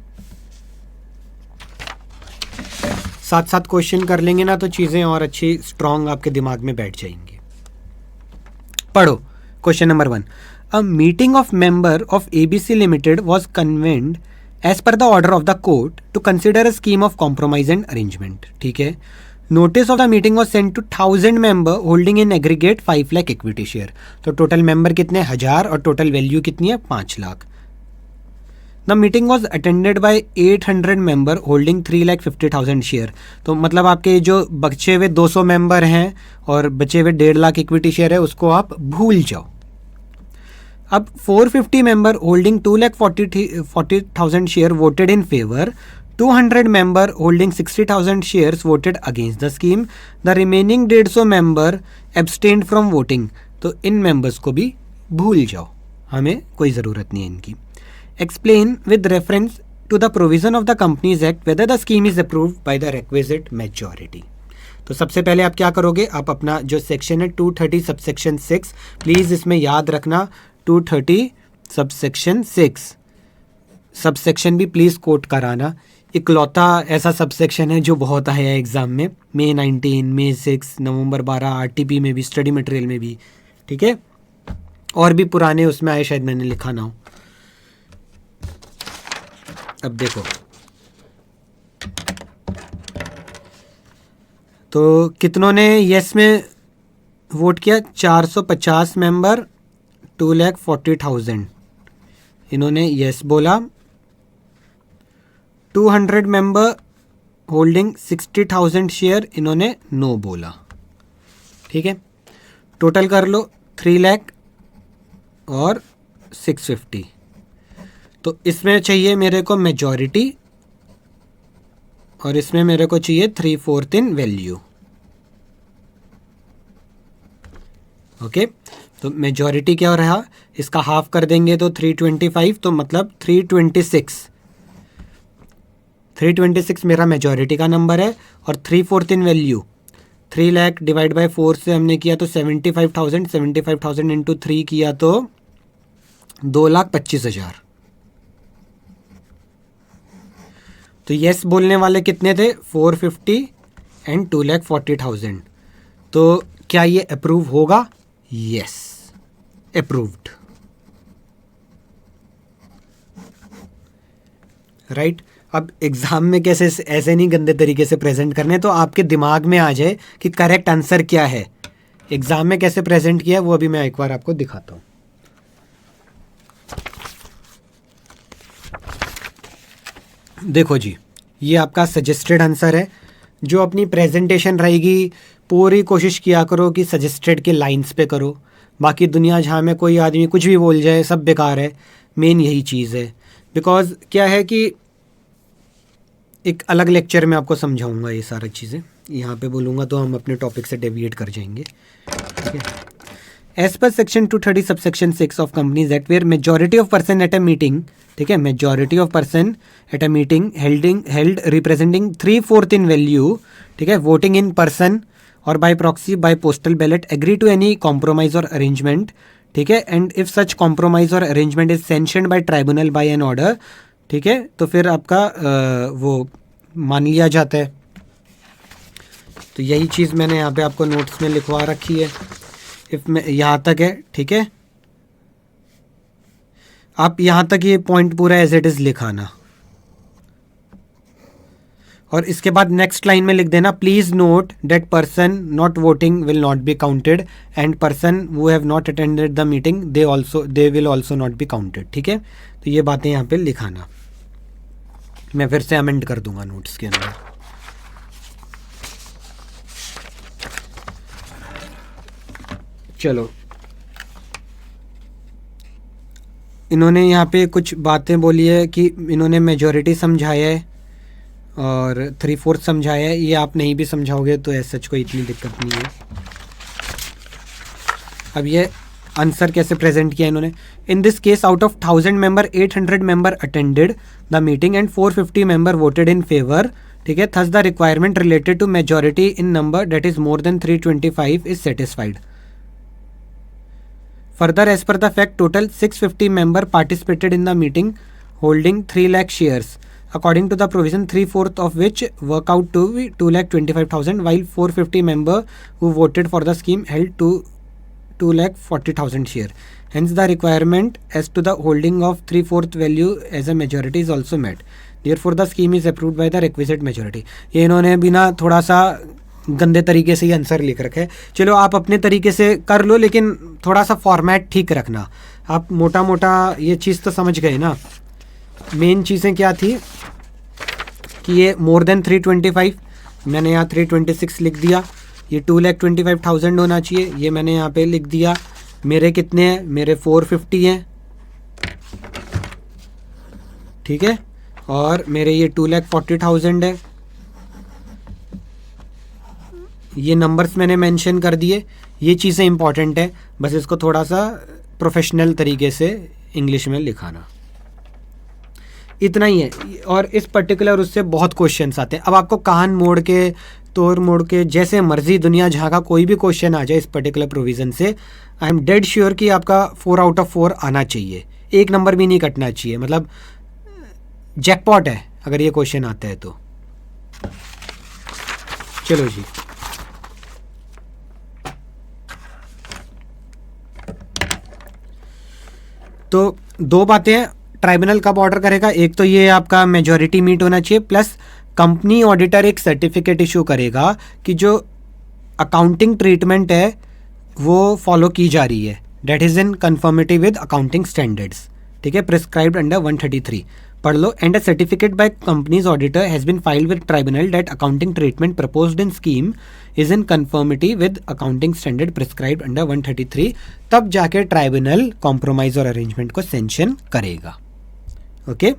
साथ साथ क्वेश्चन कर लेंगे ना तो चीज़ें और अच्छी स्ट्रांग आपके दिमाग में बैठ जाएंगी। पढ़ो question number 1। A meeting of member of ABC limited was convened as per the order of the court to consider a scheme of compromise and arrangement. ठीक है, notice of the meeting was send to 1000 member holding in aggregate 5 lakh equity share. तो total member कितने? 1000 और total value कितनी है? 5 lakh. The meeting was attended by 800 member holding 3,50,000 share. तो मतलब आपके जो बचे हुए 200 मेंबर हैं और बचे हुए 1.5 लाख इक्विटी शेयर है उसको आप भूल जाओ। अब 450 member holding 2,40,000 share voted in favour, 200 member holding 60,000 shares voted against the scheme, the remaining 150 member abstained from voting. तो इन मेंबर्स को भी भूल जाओ, हमें कोई ज़रूरत नहीं है इनकी। Explain with reference to the provision of the Companies Act whether the scheme is approved by the requisite majority। तो सबसे पहले आप क्या करोगे? आप अपना जो सेक्शन है 230 सबसेक्शन 6, प्लीज़ इसमें याद रखना 230 सबसेक्शन 6, सबसेक्शन भी प्लीज़ कोट कराना। इकलौता ऐसा सबसेक्शन है जो बहुत आया है एग्ज़ाम में, May 19, May 6, November 12, RTP में भी, स्टडी मटेरियल में भी। ठीक है, और भी पुराने उसमें आए, शायद मैंने लिखा ना हो। अब देखो, तो कितनों ने यस में वोट किया? 450 मेंबर, 2,40,000 इन्होंने यस बोला। 200 मेंबर होल्डिंग 60,000 शेयर इन्होंने नो बोला। ठीक है, टोटल कर लो 3 लाख और 650। तो इसमें चाहिए मेरे को मेजॉरिटी और इसमें मेरे को चाहिए 3/4 इन वैल्यू। ओके, तो मेजॉरिटी क्या हो रहा, इसका हाफ कर देंगे तो 325, तो मतलब 326 मेरा मेजॉरिटी का नंबर है। और 3/4 in value 3 lakh divide by 4 से हमने किया तो 75,000 इंटू 3 किया तो 2,25,000। तो यस बोलने वाले कितने थे, 450 एंड 2,40,000। तो क्या ये अप्रूव होगा, यस अप्रूव्ड, राइट। अब एग्जाम में कैसे ऐसे नहीं गंदे तरीके से प्रेजेंट करने, तो आपके दिमाग में आ जाए कि करेक्ट आंसर क्या है। एग्जाम में कैसे प्रेजेंट किया वो अभी मैं एक बार आपको दिखाता हूं। देखो जी, ये आपका सजेस्टेड आंसर है। जो अपनी प्रेजेंटेशन रहेगी पूरी कोशिश किया करो कि सजेस्टेड के लाइंस पे करो। बाकी दुनिया जहाँ में कोई आदमी कुछ भी बोल जाए सब बेकार है, मेन यही चीज़ है। बिकॉज क्या है कि एक अलग लेक्चर में आपको समझाऊंगा ये सारी चीज़ें, यहाँ पे बोलूँगा तो हम अपने टॉपिक से डेविएट कर जाएंगे, ठीक है। As per section 230 subsection 6 of companies act where majority of person at a meeting, ठीक है, majority of person at a meeting held representing 3/4 in value, ठीक है, वोटिंग इन पर्सन और by proxy by postal ballot agree to any compromise और arrangement, ठीक है, and if such compromise और arrangement is sanctioned by tribunal by an order, ठीक है, तो फिर आपका वो मान लिया जाता है। तो यही चीज़ मैंने यहाँ पे आपको नोट्स में लिखवा रखी है। इफ में यहाँ तक है, ठीक है, आप यहाँ तक ये पॉइंट पूरा एज इट इज़ लिखाना। और इसके बाद नेक्स्ट लाइन में लिख देना, please note that person not voting will not be counted and person who have not attended the meeting they will also not be counted, ठीक है। तो ये बातें यहाँ पे लिखाना, मैं फिर से अमेंड कर दूंगा नोट्स के अंदर। चलो, इन्होंने यहाँ पे कुछ बातें बोली है कि इन्होंने मेजॉरिटी समझाया है और 3/4 समझाया है। ये आप नहीं भी समझाओगे तो ऐसा कोई इतनी दिक्कत नहीं है। अब ये आंसर कैसे प्रेजेंट किया इन्होंने, in this case out of 1000 member 800 member attended the meeting and 450 member voted in favour, ठीक है, thus the requirement related to majority in number that is more than 325 is satisfied. Further, as per the fact, total 650 member participated in the meeting holding 3 lakh shares. According to the provision, 3/4 of which work out to be 2,25,000, while 450 member who voted for the scheme held 2,40,000 share. Hence, the requirement as to the holding of 3/4 value as a majority is also met. Therefore, the scheme is approved by the requisite majority. ये इन्होंने बिना थोड़ा सा गंदे तरीके से ही answer लिख रखे है। चलो आप अपने तरीके से कर लो, लेकिन थोड़ा सा फॉर्मेट ठीक रखना। आप मोटा मोटा ये चीज़ तो समझ गए ना। मेन चीज़ें क्या थी कि ये मोर देन 325, मैंने यहाँ 326 लिख दिया। ये 2,25,000 होना चाहिए, ये मैंने यहाँ पे लिख दिया। मेरे कितने हैं, मेरे 450 हैं, ठीक है, और मेरे ये 2,40,000 है। ये नंबर्स मैंने मेंशन कर दिए। ये चीज़ें इंपॉर्टेंट है, बस इसको थोड़ा सा प्रोफेशनल तरीके से इंग्लिश में लिखाना, इतना ही है। और इस पर्टिकुलर उससे बहुत क्वेश्चंस आते हैं। अब आपको कान मोड़ के, तोड़ मोड़ के, जैसे मर्जी दुनिया जहाँ का कोई भी क्वेश्चन आ जाए इस पर्टिकुलर प्रोविज़न से, आई एम डेड श्योर कि आपका 4 आउट ऑफ 4 आना चाहिए, एक नंबर भी नहीं कटना चाहिए। मतलब जैकपॉट है अगर ये क्वेश्चन आता है तो। चलो जी, तो दो बातें ट्राइब्यूनल कब ऑर्डर करेगा, एक तो ये आपका मेजॉरिटी मीट होना चाहिए, प्लस कंपनी ऑडिटर एक सर्टिफिकेट इशू करेगा कि जो अकाउंटिंग ट्रीटमेंट है वो फॉलो की जा रही है, debt is in conformity with accounting standards, ठीक है, प्रिस्क्राइब्ड अंडर 133। पढ़ लो। And a certificate by companies auditor has been filed with tribunal that accounting treatment proposed in scheme is in conformity with accounting standard prescribed under 133, तब जाके tribunal compromise और arrangement को sanction करेगा। Okay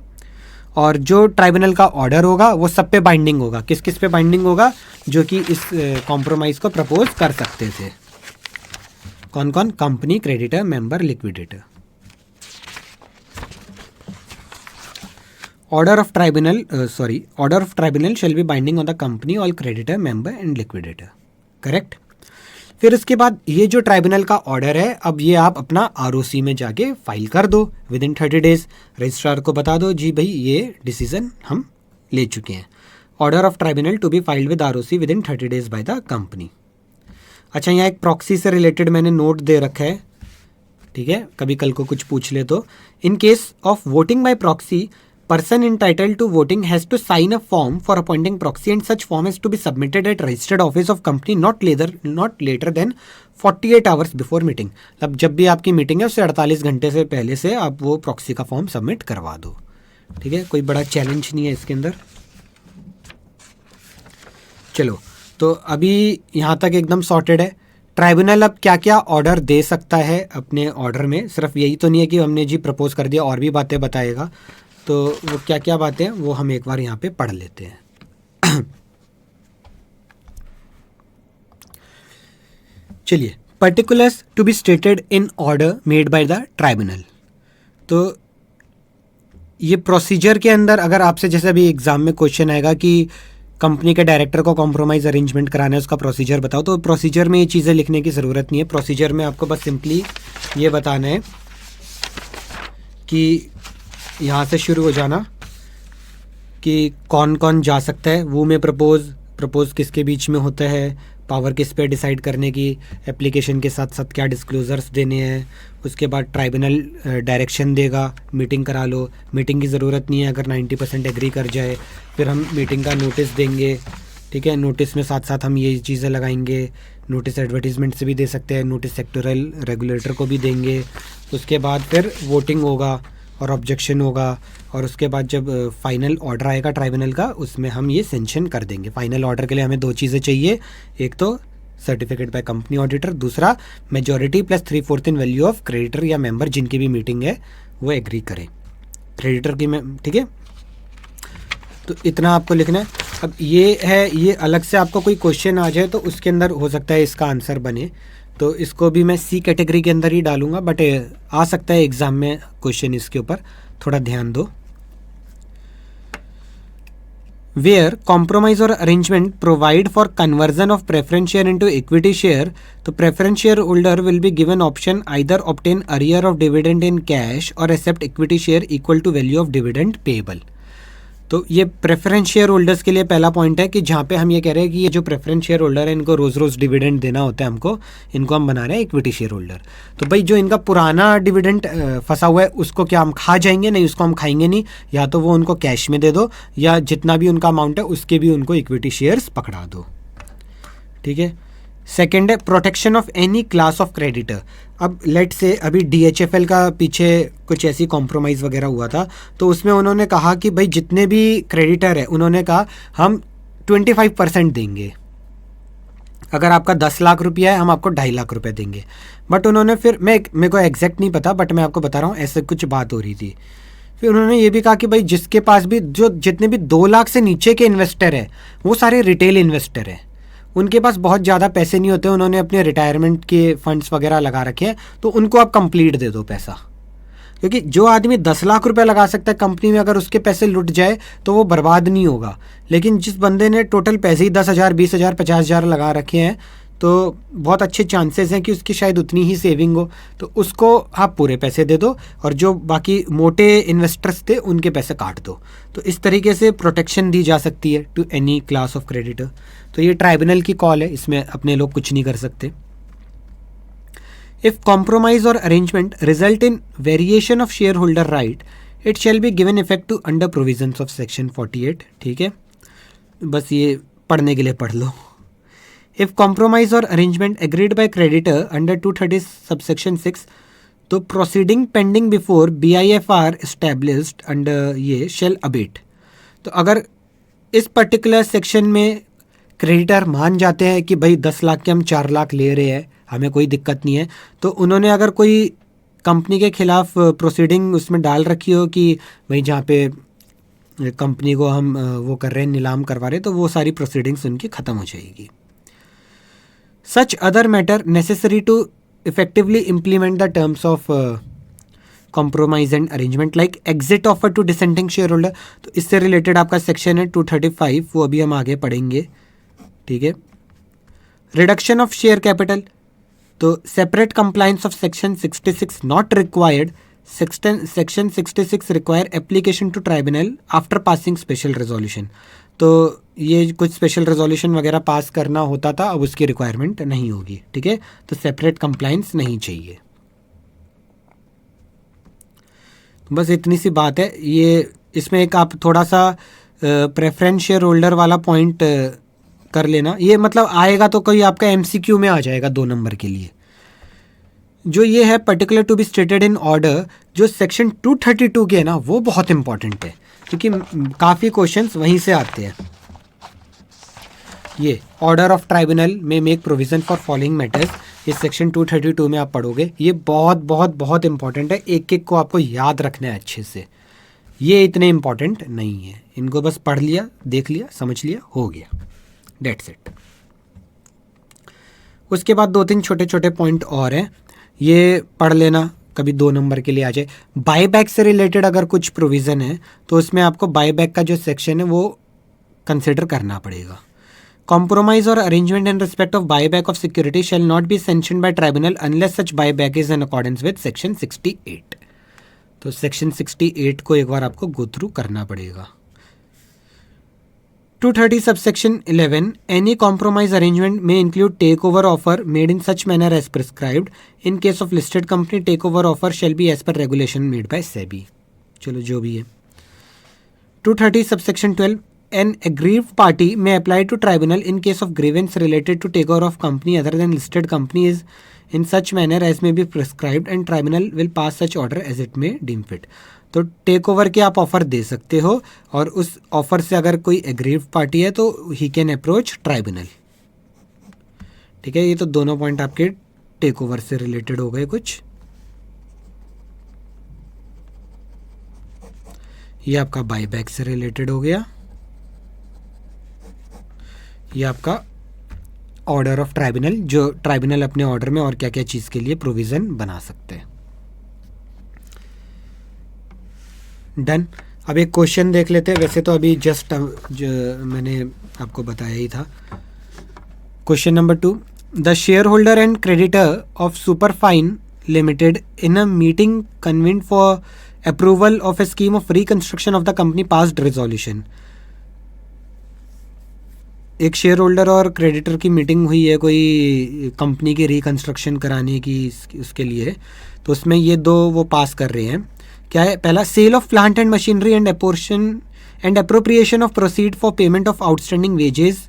और जो tribunal का order होगा वो सब पे बाइंडिंग होगा। किस किस पे बाइंडिंग होगा? जो कि इस कॉम्प्रोमाइज को प्रपोज कर सकते थे। कौन कौन? Company, creditor, member, liquidator. Order of tribunal shall be binding on the company, all creditor, member and liquidator. Correct. फिर उसके बाद ये जो ट्राइब्यूनल का ऑर्डर है, अब ये आप अपना आरओसी में जाके फाइल कर दो विद इन 30 डेज। रजिस्ट्रार को बता दो जी भाई ये डिसीजन हम ले चुके हैं। Order of tribunal to be filed with ROC within 30 days by the company. अच्छा, यहाँ एक प्रॉक्सी से रिलेटेड मैंने नोट दे रखा है, ठीक है, कभी कल को कुछ पूछ ले तो। In case of voting bye proxy, person entitled to voting has to sign a form for appointing proxy and such form has to be submitted at registered office of company not later than 48 hours before meeting। अब जब भी आपकी meeting है उससे 48 घंटे से पहले से आप वो प्रॉक्सी का फॉर्म सबमिट करवा दो। ठीक है, कोई बड़ा चैलेंज नहीं है इसके अंदर। चलो, तो अभी यहाँ तक एकदम सॉर्टेड है। ट्राइब्यूनल अब क्या क्या ऑर्डर दे सकता है अपने ऑर्डर में, सिर्फ यही तो नहीं है कि हमने जी प्रपोज कर दिया, और भी बातें बताएगा। तो वो क्या क्या बातें हैं वो हम एक बार यहाँ पे पढ़ लेते हैं। चलिए, particulars to be stated in order made by the tribunal. तो ये प्रोसीजर के अंदर अगर आपसे जैसे अभी एग्जाम में क्वेश्चन आएगा कि कंपनी के डायरेक्टर को कॉम्प्रोमाइज़ अरेंजमेंट कराना है, उसका प्रोसीजर बताओ, तो प्रोसीजर में ये चीज़ें लिखने की ज़रूरत नहीं है। प्रोसीजर में आपको बस सिंपली ये बताना है कि यहाँ से शुरू हो जाना कि कौन कौन जा सकता है, वो में प्रपोज किसके बीच में होता है, पावर किस पे डिसाइड करने की, एप्लीकेशन के साथ साथ क्या डिस्क्लोजर्स देने हैं। उसके बाद ट्राइब्यूनल डायरेक्शन देगा, मीटिंग करा लो। मीटिंग की ज़रूरत नहीं है अगर 90% एग्री कर जाए, फिर हम मीटिंग का नोटिस देंगे। ठीक है, नोटिस में साथ साथ हम ये चीज़ें लगाएंगे। नोटिस एडवर्टीजमेंट से भी दे सकते हैं, नोटिस सेक्टोरल रेगुलेटर को भी देंगे। उसके बाद फिर वोटिंग होगा और ऑब्जेक्शन होगा, और उसके बाद जब फाइनल ऑर्डर आएगा ट्राइब्यूनल का, उसमें हम ये सेंक्शन कर देंगे। फाइनल ऑर्डर के लिए हमें 2 चीज़ें चाहिए, एक तो सर्टिफिकेट बाय कंपनी ऑडिटर, दूसरा majority plus 3/4 in value of creditor या मेंबर जिनकी भी मीटिंग है वो एग्री करें क्रेडिटर की। ठीक है, तो इतना आपको लिखना है। अब ये है, ये अलग से आपको कोई क्वेश्चन आ जाए तो उसके अंदर हो सकता है इसका आंसर बने, तो इसको भी मैं सी कैटेगरी के अंदर ही डालूंगा, बट आ सकता है एग्जाम में क्वेश्चन इसके ऊपर, थोड़ा ध्यान दो। वेयर कॉम्प्रोमाइज और arrangement provide for conversion of preference share into equity share, तो preference share holder will be given option either obtain arrear of dividend in cash और accept equity share equal to value of dividend payable. तो ये preference share holders के लिए पहला point है कि जहाँ पे हम ये कह रहे हैं कि ये जो प्रेफरेंस शेयर होल्डर है इनको रोज़ रोज़ डिविडेंड देना होता है हमको, इनको हम बना रहे हैं इक्विटी शेयर होल्डर। तो भाई जो इनका पुराना डिविडेंड फंसा हुआ है उसको क्या हम खा जाएंगे? नहीं, उसको हम खाएंगे नहीं। या तो वो उनको कैश में दे दो, या जितना भी उनका अमाउंट है उसके भी उनको इक्विटी शेयर्स पकड़ा दो। ठीक है। सेकेंड है protection of any class of creditor. अब लेट से अभी DHFL का पीछे कुछ ऐसी कॉम्प्रोमाइज़ वगैरह हुआ था, तो उसमें उन्होंने कहा कि भाई जितने भी क्रेडिटर है उन्होंने कहा हम 25% देंगे। अगर आपका 10 लाख रुपया है हम आपको 2.5 लाख रुपए देंगे। बट उन्होंने फिर मेरे को एग्जैक्ट नहीं पता, बट मैं आपको बता रहा हूँ ऐसे कुछ बात हो रही थी। फिर उन्होंने ये भी कहा कि भाई जिसके पास भी जितने भी 2 लाख से नीचे के इन्वेस्टर है वो सारे रिटेल इन्वेस्टर है, उनके पास बहुत ज़्यादा पैसे नहीं होते, उन्होंने अपने रिटायरमेंट के फंड्स वगैरह लगा रखे हैं, तो उनको आप कंप्लीट दे दो पैसा। क्योंकि जो आदमी 10 लाख रुपए लगा सकता है कंपनी में, अगर उसके पैसे लुट जाए तो वो बर्बाद नहीं होगा। लेकिन जिस बंदे ने टोटल पैसे ही 10,000, 20,000, 50,000 लगा रखे हैं, तो बहुत अच्छे चांसेस हैं कि उसकी शायद उतनी ही सेविंग हो, तो उसको आप पूरे पैसे दे दो, और जो बाकी मोटे इन्वेस्टर्स थे उनके पैसे काट दो। तो इस तरीके से प्रोटेक्शन दी जा सकती है to any class of creditor. तो ये ट्राइब्यूनल की कॉल है, इसमें अपने लोग कुछ नहीं कर सकते। इफ कॉम्प्रोमाइज और arrangement result in variation of share holder right, it shall be given effect to under provisions of section 48। ठीक है, बस ये पढ़ने के लिए पढ़ लो। If compromise or arrangement agreed by creditor under 230 subsection 6 तो proceeding pending before BIFR established under ये शेल अबेट। तो अगर इस पर्टिकुलर सेक्शन में क्रेडिटर मान जाते हैं कि भाई 10 लाख के हम 4 लाख ले रहे हैं, हमें कोई दिक्कत नहीं है, तो उन्होंने अगर कोई कंपनी के खिलाफ प्रोसीडिंग उसमें डाल रखी हो कि भाई जहाँ पे कंपनी को हम वो कर रहे हैं, नीलाम करवा रहे हैं, तो वो सारी प्रोसीडिंग्स उनकी ख़त्म हो जाएगी। Such other matter necessary to effectively implement the terms of compromise and arrangement like exit offer to dissenting share holder. तो इससे रिलेटेड आपका सेक्शन है 235, वो अभी हम आगे पढ़ेंगे, ठीक है। रिडक्शन ऑफ शेयर कैपिटल, तो separate compliance of section 66 not required, section 66 require application to tribunal after passing special resolution. तो ये कुछ स्पेशल रेजोल्यूशन वगैरह पास करना होता था, अब उसकी रिक्वायरमेंट नहीं होगी, ठीक है। तो सेपरेट कंप्लायंस नहीं चाहिए, बस इतनी सी बात है। ये इसमें एक आप थोड़ा सा प्रेफरेंस शेयर होल्डर वाला पॉइंट कर लेना, ये मतलब आएगा तो कोई आपका MCQ में आ जाएगा 2 नंबर के लिए। जो ये है particular to be stated in order, जो सेक्शन 232 के है ना, वो बहुत इंपॉर्टेंट है क्योंकि काफ़ी क्वेश्चंस वहीं से आते हैं। ये ऑर्डर ऑफ ट्राइब्यूनल में make provision for following matters, ये सेक्शन 232 में आप पढ़ोगे। ये बहुत बहुत बहुत इंपॉर्टेंट है, एक एक को आपको याद रखना है अच्छे से। ये इतने इंपॉर्टेंट नहीं है, इनको बस पढ़ लिया, देख लिया, समझ लिया, हो गया, डेट्स इट। उसके बाद 2-3 छोटे छोटे पॉइंट और हैं, ये पढ़ लेना, कभी 2 नंबर के लिए आ जाए। बायबैक से रिलेटेड अगर कुछ प्रोविज़न है तो उसमें आपको बायबैक का जो सेक्शन है वो कंसिडर करना पड़ेगा। कॉम्प्रोमाइज और arrangement in respect of buyback of security shall not be sanctioned by tribunal unless such buyback is in accordance with section 68। तो सेक्शन 68 को एक बार आपको गो थ्रू करना पड़ेगा। 230 subsection 11 any compromise arrangement may include takeover offer made in such manner as prescribed. In case of listed company, takeover offer shall be as per regulation made by SEBI. चलो जो भी है। 230 subsection 12 an aggrieved party may apply to tribunal in case of grievance related to takeover of company other than listed company is in such manner as may be prescribed and tribunal will pass such order as it may deem fit. तो take over के आप offer दे सकते हो और उस offer से अगर कोई एग्रीव्ड पार्टी है तो ही कैन अप्रोच ट्राइब्यूनल, ठीक है। ये तो दोनों पॉइंट आपके टेक ओवर से रिलेटेड हो गए कुछ। ये आपका बायबैक से रिलेटेड हो गया, ये आपका ऑर्डर ऑफ ट्राइब्यूनल, जो ट्राइब्यूनल अपने ऑर्डर में और क्या क्या चीज़ के लिए प्रोविज़न बना सकते हैं। डन। अब एक क्वेश्चन देख लेते हैं, वैसे तो अभी जस्ट जो मैंने आपको बताया ही था। Question number 2, the share holder and creditor of superfine limited in a meeting convened for approval of A scheme of reconstruction of the company passed resolution. एक शेयर होल्डर और क्रेडिटर की मीटिंग हुई है कोई कंपनी की reconstruction कराने की, उसके लिए, तो उसमें ये 2 वो पास कर रहे हैं। क्या है? पहला, sale of plant and machinery and apportion and appropriation of proceed for payment of outstanding wages,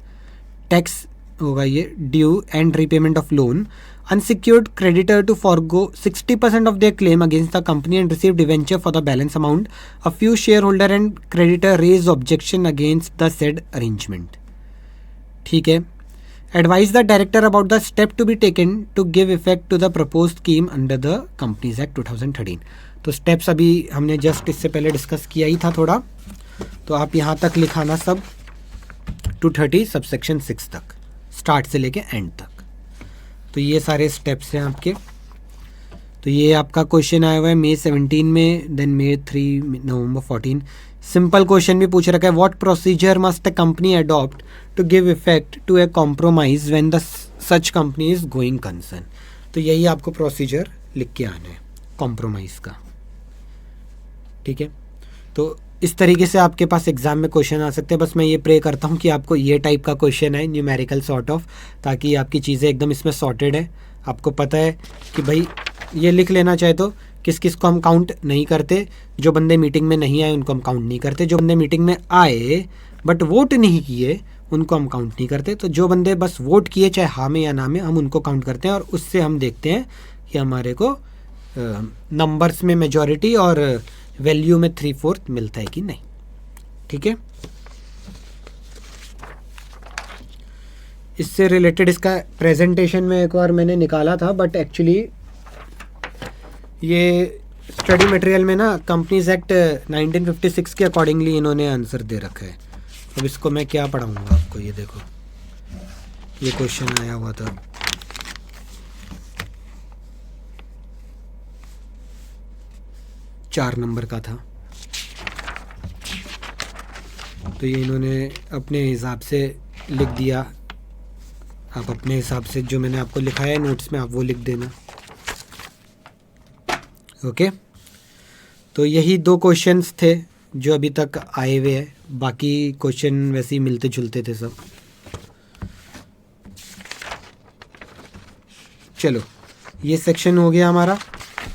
tax होगा ये, due and repayment of loan. Unsecured creditor to forgo 60% of their claim against the company and receive debenture for the balance amount. A few shareholder and creditor raise objection against the said arrangement. ठीक है। Advise the director about the step to be taken to give effect to the proposed scheme under the Companies Act 2013. तो steps अभी हमने just इससे पहले discuss किया ही था थोड़ा, तो आप यहाँ तक लिखाना सब 230 सबसेक्शन 6 तक, स्टार्ट से लेके एंड तक। तो ये सारे स्टेप्स हैं आपके। तो ये आपका क्वेश्चन आया हुआ है May 17 में, then May 3, November 14। Simple question भी पूछ रखा है, what procedure must a company adopt to give effect to a compromise when the such company is going concern. तो यही आपको प्रोसीजर लिख के आना है कॉम्प्रोमाइज़ का, ठीक है। तो इस तरीके से आपके पास एग्जाम में क्वेश्चन आ सकते हैं। बस मैं ये प्रे करता हूँ कि आपको ये टाइप का क्वेश्चन है, न्यूमेरिकल सॉर्ट ऑफ, ताकि आपकी चीज़ें एकदम इसमें सॉर्टेड है। आपको पता है कि भाई ये लिख लेना चाहे तो किस किस को हम काउंट नहीं करते, जो बंदे मीटिंग में नहीं आए उनको हम काउंट नहीं करते, जो बंदे मीटिंग में आए बट वोट नहीं किए उनको हम काउंट नहीं करते, तो जो बंदे बस वोट किए चाहे हाँ में या ना में हम उनको काउंट करते हैं, और उससे हम देखते हैं कि हमारे को नंबर्स में मेजॉरिटी और वैल्यू में 3/4 मिलता है कि नहीं। ठीक है, इससे रिलेटेड इसका प्रेजेंटेशन में एक बार मैंने निकाला था, बट एक्चुअली ये स्टडी मटेरियल में ना कंपनीज एक्ट 1956 के अकॉर्डिंगली इन्होंने आंसर दे रखा है। अब इसको मैं क्या पढ़ाऊँगा आपको, ये देखो ये क्वेश्चन आया हुआ था। चार नंबर का था, तो ये इन्होंने अपने हिसाब से लिख दिया। आप अपने हिसाब से जो मैंने आपको लिखा है नोट्स में आप वो लिख देना। ओके, तो यही 2 क्वेश्चंस थे जो अभी तक आए हुए हैं, बाकी क्वेश्चन वैसे ही मिलते जुलते थे सब। चलो ये सेक्शन हो गया हमारा।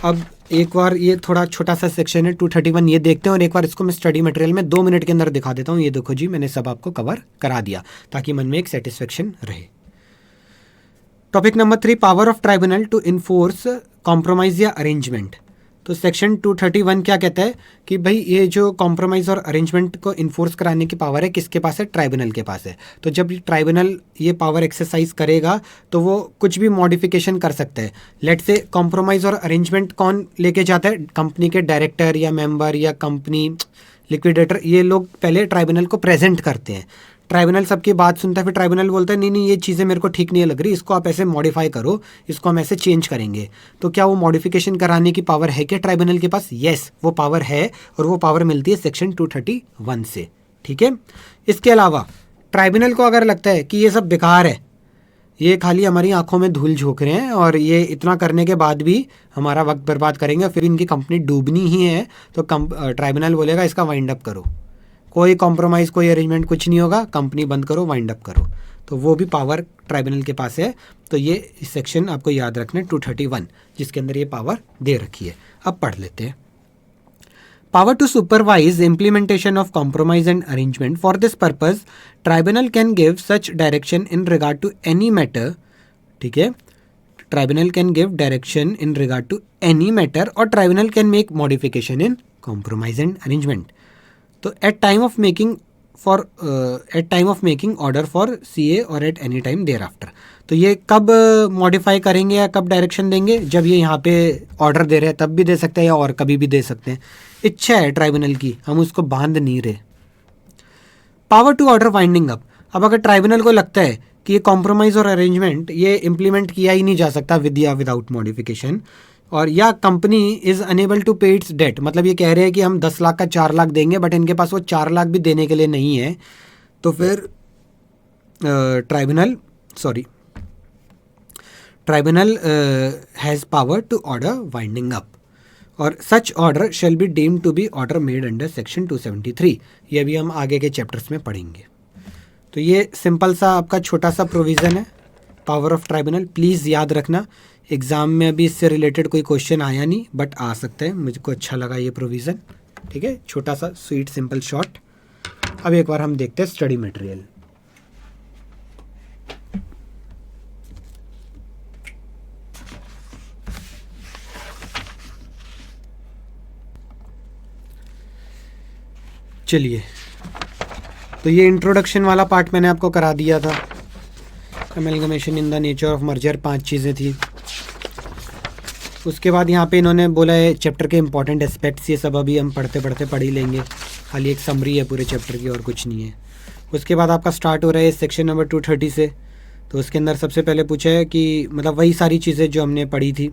अब एक बार ये थोड़ा छोटा सा सेक्शन है 231, ये देखते हैं और एक बार इसको मैं स्टडी मटेरियल में 2 मिनट के अंदर दिखा देता हूँ। ये देखो जी, मैंने सब आपको कवर करा दिया ताकि मन में एक सेटिस्फेक्शन रहे। Topic number 3, power of tribunal to enforce compromise या अरेंजमेंट। तो सेक्शन 231 क्या कहता है कि भाई ये जो कॉम्प्रोमाइज़ और अरेंजमेंट को इन्फोर्स कराने की पावर है किसके पास है? ट्राइब्यूनल के पास है। तो जब ट्राइब्यूनल ये पावर एक्सरसाइज करेगा तो वो कुछ भी मॉडिफिकेशन कर सकता है। लेट से कॉम्प्रोमाइज़ और अरेंजमेंट कौन लेके जाता है? कंपनी के डायरेक्टर या मेंबर या कंपनी लिक्विडेटर, ये लोग पहले ट्राइब्यूनल को प्रेजेंट करते हैं। ट्राइब्यूनल सबकी बात सुनता है, फिर ट्राइब्यूनल बोलता है नहीं नहीं ये चीज़ें मेरे को ठीक नहीं लग रही, इसको आप ऐसे मॉडिफाई करो, इसको हम ऐसे चेंज करेंगे। तो क्या वो मॉडिफिकेशन कराने की पावर है क्या ट्राइब्यूनल के पास? यस, वो पावर है, और वो पावर मिलती है सेक्शन 231 से। ठीक है, इसके अलावा ट्राइब्यूनल को अगर लगता है कि ये सब बेकार है, ये खाली हमारी आंखों में धूल झोंक रहे हैं और ये इतना करने के बाद भी हमारा वक्त बर्बाद करेंगे, फिर इनकी कंपनी डूबनी ही है, तो ट्राइब्यूनल बोलेगा इसका वाइंड अप करो, कोई कॉम्प्रोमाइज़ कोई अरेंजमेंट कुछ नहीं होगा, कंपनी बंद करो, वाइंड अप करो। तो वो भी पावर ट्राइब्यूनल के पास है। तो ये सेक्शन आपको याद रखना है 231, जिसके अंदर ये पावर दे रखी है। अब पढ़ लेते हैं। Power to supervise implementation of compromise and arrangement for this purpose tribunal can give such direction in regard to any matter. ठीक है, tribunal can give direction in regard to any matter और tribunal can make modification in compromise and arrangement. तो at time of making order for CA और at any time thereafter. तो ये कब modify करेंगे या कब डायरेक्शन देंगे? जब ये यहाँ पे ऑर्डर दे रहे हैं तब भी दे सकते हैं या और कभी भी दे सकते हैं। इच्छा है ट्राइब्यूनल की, हम उसको बांध नहीं रहे। Power to order winding up. अब अगर ट्राइब्यूनल को लगता है कि ये कॉम्प्रोमाइज़ और अरेंजमेंट ये इम्प्लीमेंट किया ही नहीं जा सकता विद या विदाउट मॉडिफिकेशन, और या कंपनी इज़ अनेबल टू पे इट्स डेट, मतलब ये कह रहे हैं कि हम 10 लाख का 4 लाख देंगे बट इनके पास वो 4 लाख भी देने के लिए नहीं है, तो फिर tribunal has power to order winding up और such order shall be deemed to be order made under section 273। ये भी हम आगे के चैप्टर्स में पढ़ेंगे। तो ये सिंपल सा आपका छोटा सा प्रोविज़न है पावर ऑफ ट्राइब्यूनल। प्लीज़ याद रखना, एग्ज़ाम में अभी इससे रिलेटेड कोई क्वेश्चन आया नहीं, बट आ सकता है। मुझको अच्छा लगा ये प्रोविज़न। ठीक है, छोटा सा स्वीट सिंपल शॉर्ट। अब एक बार हम देखते हैं स्टडी मटेरियल। चलिए, तो ये इंट्रोडक्शन वाला पार्ट मैंने आपको करा दिया था। Amalgamation in the nature of merger, 5 चीज़ें थी। उसके बाद यहाँ पे इन्होंने बोला है चैप्टर के इंपॉर्टेंट एस्पेक्ट्स, ये सब अभी हम पढ़ते पढ़ते पढ़ ही लेंगे, खाली एक समरी है पूरे चैप्टर की और कुछ नहीं है। उसके बाद आपका स्टार्ट हो रहा है सेक्शन नंबर 230 से। तो उसके अंदर सबसे पहले पूछा है कि मतलब वही सारी चीज़ें जो हमने पढ़ी थी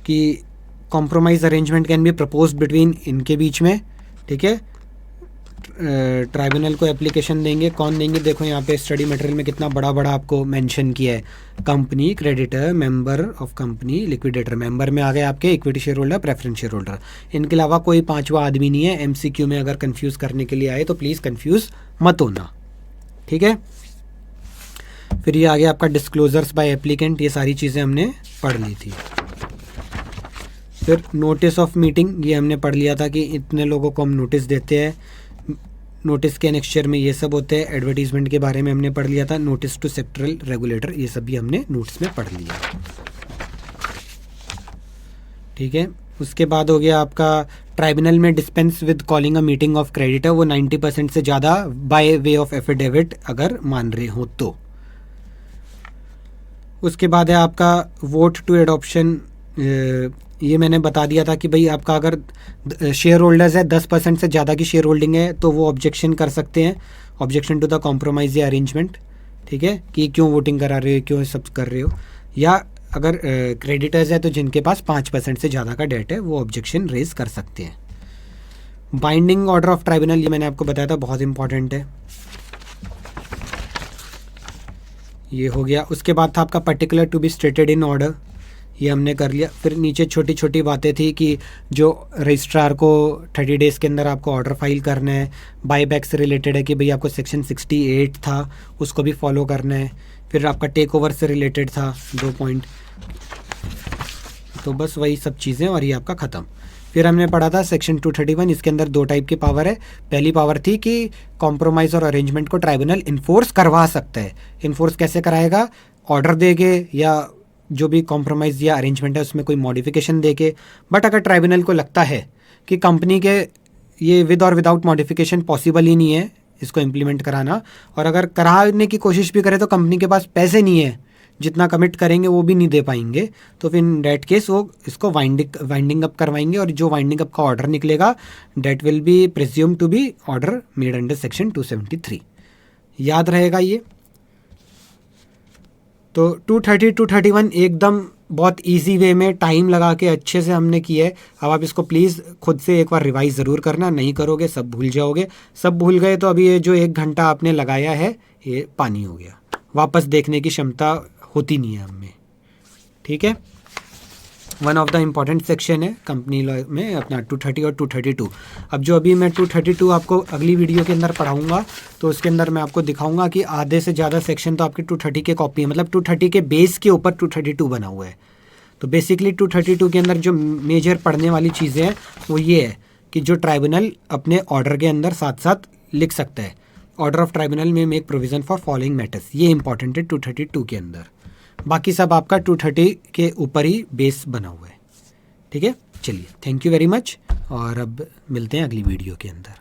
कि compromise arrangement can be proposed between, इनके बीच में। ठीक है, ट्राइब्यूनल को एप्लीकेशन देंगे, कौन देंगे? देखो यहाँ पे स्टडी मटेरियल में कितना बड़ा बड़ा आपको मेंशन किया है। Company, creditor, member of company, liquidator. Member में आ गए आपके equity share holder, preference share holder. इनके अलावा कोई 5वां आदमी नहीं है। एमसीक्यू में अगर कंफ्यूज करने के लिए आए तो प्लीज़ कंफ्यूज मत होना। ठीक है, फिर ये आ गया आपका डिस्क्लोजर्स बाय एप्लीकेंट, ये सारी चीज़ें हमने पढ़ ली थी। फिर नोटिस ऑफ मीटिंग, ये हमने पढ़ लिया था कि इतने लोगों को हम नोटिस देते हैं। नोटिस के एनेक्चर में ये सब होते हैं। एडवर्टीजमेंट के बारे में हमने पढ़ लिया था, नोटिस टू सेक्टरल रेगुलेटर, ये सब भी हमने नोट्स में पढ़ लिया। ठीक है, उसके बाद हो गया आपका tribunal may dispense with calling a meeting of creditor, वो 90% से ज़्यादा बाय वे ऑफ एफिडेविट अगर मान रहे हो तो। उसके बाद है आपका वोट टू एडॉप्शन, ये मैंने बता दिया था कि भाई आपका अगर शेयर होल्डर्स है 10% से ज़्यादा की शेयर होल्डिंग है तो वो ऑब्जेक्शन कर सकते हैं, ऑब्जेक्शन टू द कॉम्प्रोमाइज़ या अरेंजमेंट। ठीक है, कि क्यों वोटिंग करा रहे हो, क्यों सब कर रहे हो। या अगर क्रेडिटर्स है तो जिनके पास 5% से ज़्यादा का डेट है वो ऑब्जेक्शन रेज कर सकते हैं। बाइंडिंग ऑर्डर ऑफ ट्राइब्यूनल, ये मैंने आपको बताया था, बहुत इंपॉर्टेंट है, ये हो गया। उसके बाद था आपका particular to be stated in order, ये हमने कर लिया। फिर नीचे छोटी छोटी बातें थी कि जो रजिस्ट्रार को 30 डेज़ के अंदर आपको ऑर्डर फाइल करना है। बाईबैक से रिलेटेड है कि भाई आपको सेक्शन 68 था उसको भी फॉलो करना है। फिर आपका टेक ओवर से रिलेटेड था 2 पॉइंट, तो बस वही सब चीज़ें और ये आपका ख़त्म। फिर हमने पढ़ा था सेक्शन 231, इसके अंदर 2 टाइप की पावर है। पहली पावर थी कि कॉम्प्रोमाइज़ और अरेंजमेंट को ट्राइब्यूनल इन्फोर्स करवा सकता है। इन्फोर्स कैसे कराएगा, ऑर्डर देके या जो भी कॉम्प्रोमाइज़ या अरेंजमेंट है उसमें कोई मॉडिफिकेशन देके। बट अगर ट्राइब्यूनल को लगता है कि कंपनी के ये विद और विदाउट मॉडिफिकेशन पॉसिबल ही नहीं है इसको इम्प्लीमेंट कराना, और अगर कराने की कोशिश भी करे तो कंपनी के पास पैसे नहीं है, जितना कमिट करेंगे वो भी नहीं दे पाएंगे, तो फिर इन डेट केस वो इसको वाइंडिंग अप करवाएंगे, और जो वाइंडिंग अप का ऑर्डर निकलेगा that will be presumed to be order made under section 273। याद रहेगा ये। तो 230 231 एकदम बहुत इजी वे में टाइम लगा के अच्छे से हमने किया है। अब आप इसको प्लीज़ खुद से एक बार रिवाइज ज़रूर करना, नहीं करोगे सब भूल जाओगे। सब भूल गए तो अभी ये जो 1 घंटा आपने लगाया है ये पानी हो गया, वापस देखने की क्षमता होती नहीं है हमें। ठीक है, one of the important section है कंपनी लॉ में अपना 230 और 232। अब जो अभी मैं 232 आपको अगली वीडियो के अंदर पढ़ाऊंगा तो उसके अंदर मैं आपको दिखाऊंगा कि आधे से ज़्यादा सेक्शन तो आपके 230 के कॉपी है, मतलब 230 के बेस के ऊपर 232 बना हुआ है। तो बेसिकली 232 के अंदर जो मेजर पढ़ने वाली चीज़ें हैं वो ये है कि जो ट्राइब्यूनल अपने ऑर्डर के अंदर साथ साथ लिख सकता है, ऑर्डर ऑफ ट्राइब्यूनल में make provision for following matters, ये इंपॉर्टेंट है 232 के अंदर। बाकी सब आपका 230 के ऊपर ही बेस बना हुआ है। ठीक है, चलिए थैंक यू वेरी मच, और अब मिलते हैं अगली वीडियो के अंदर।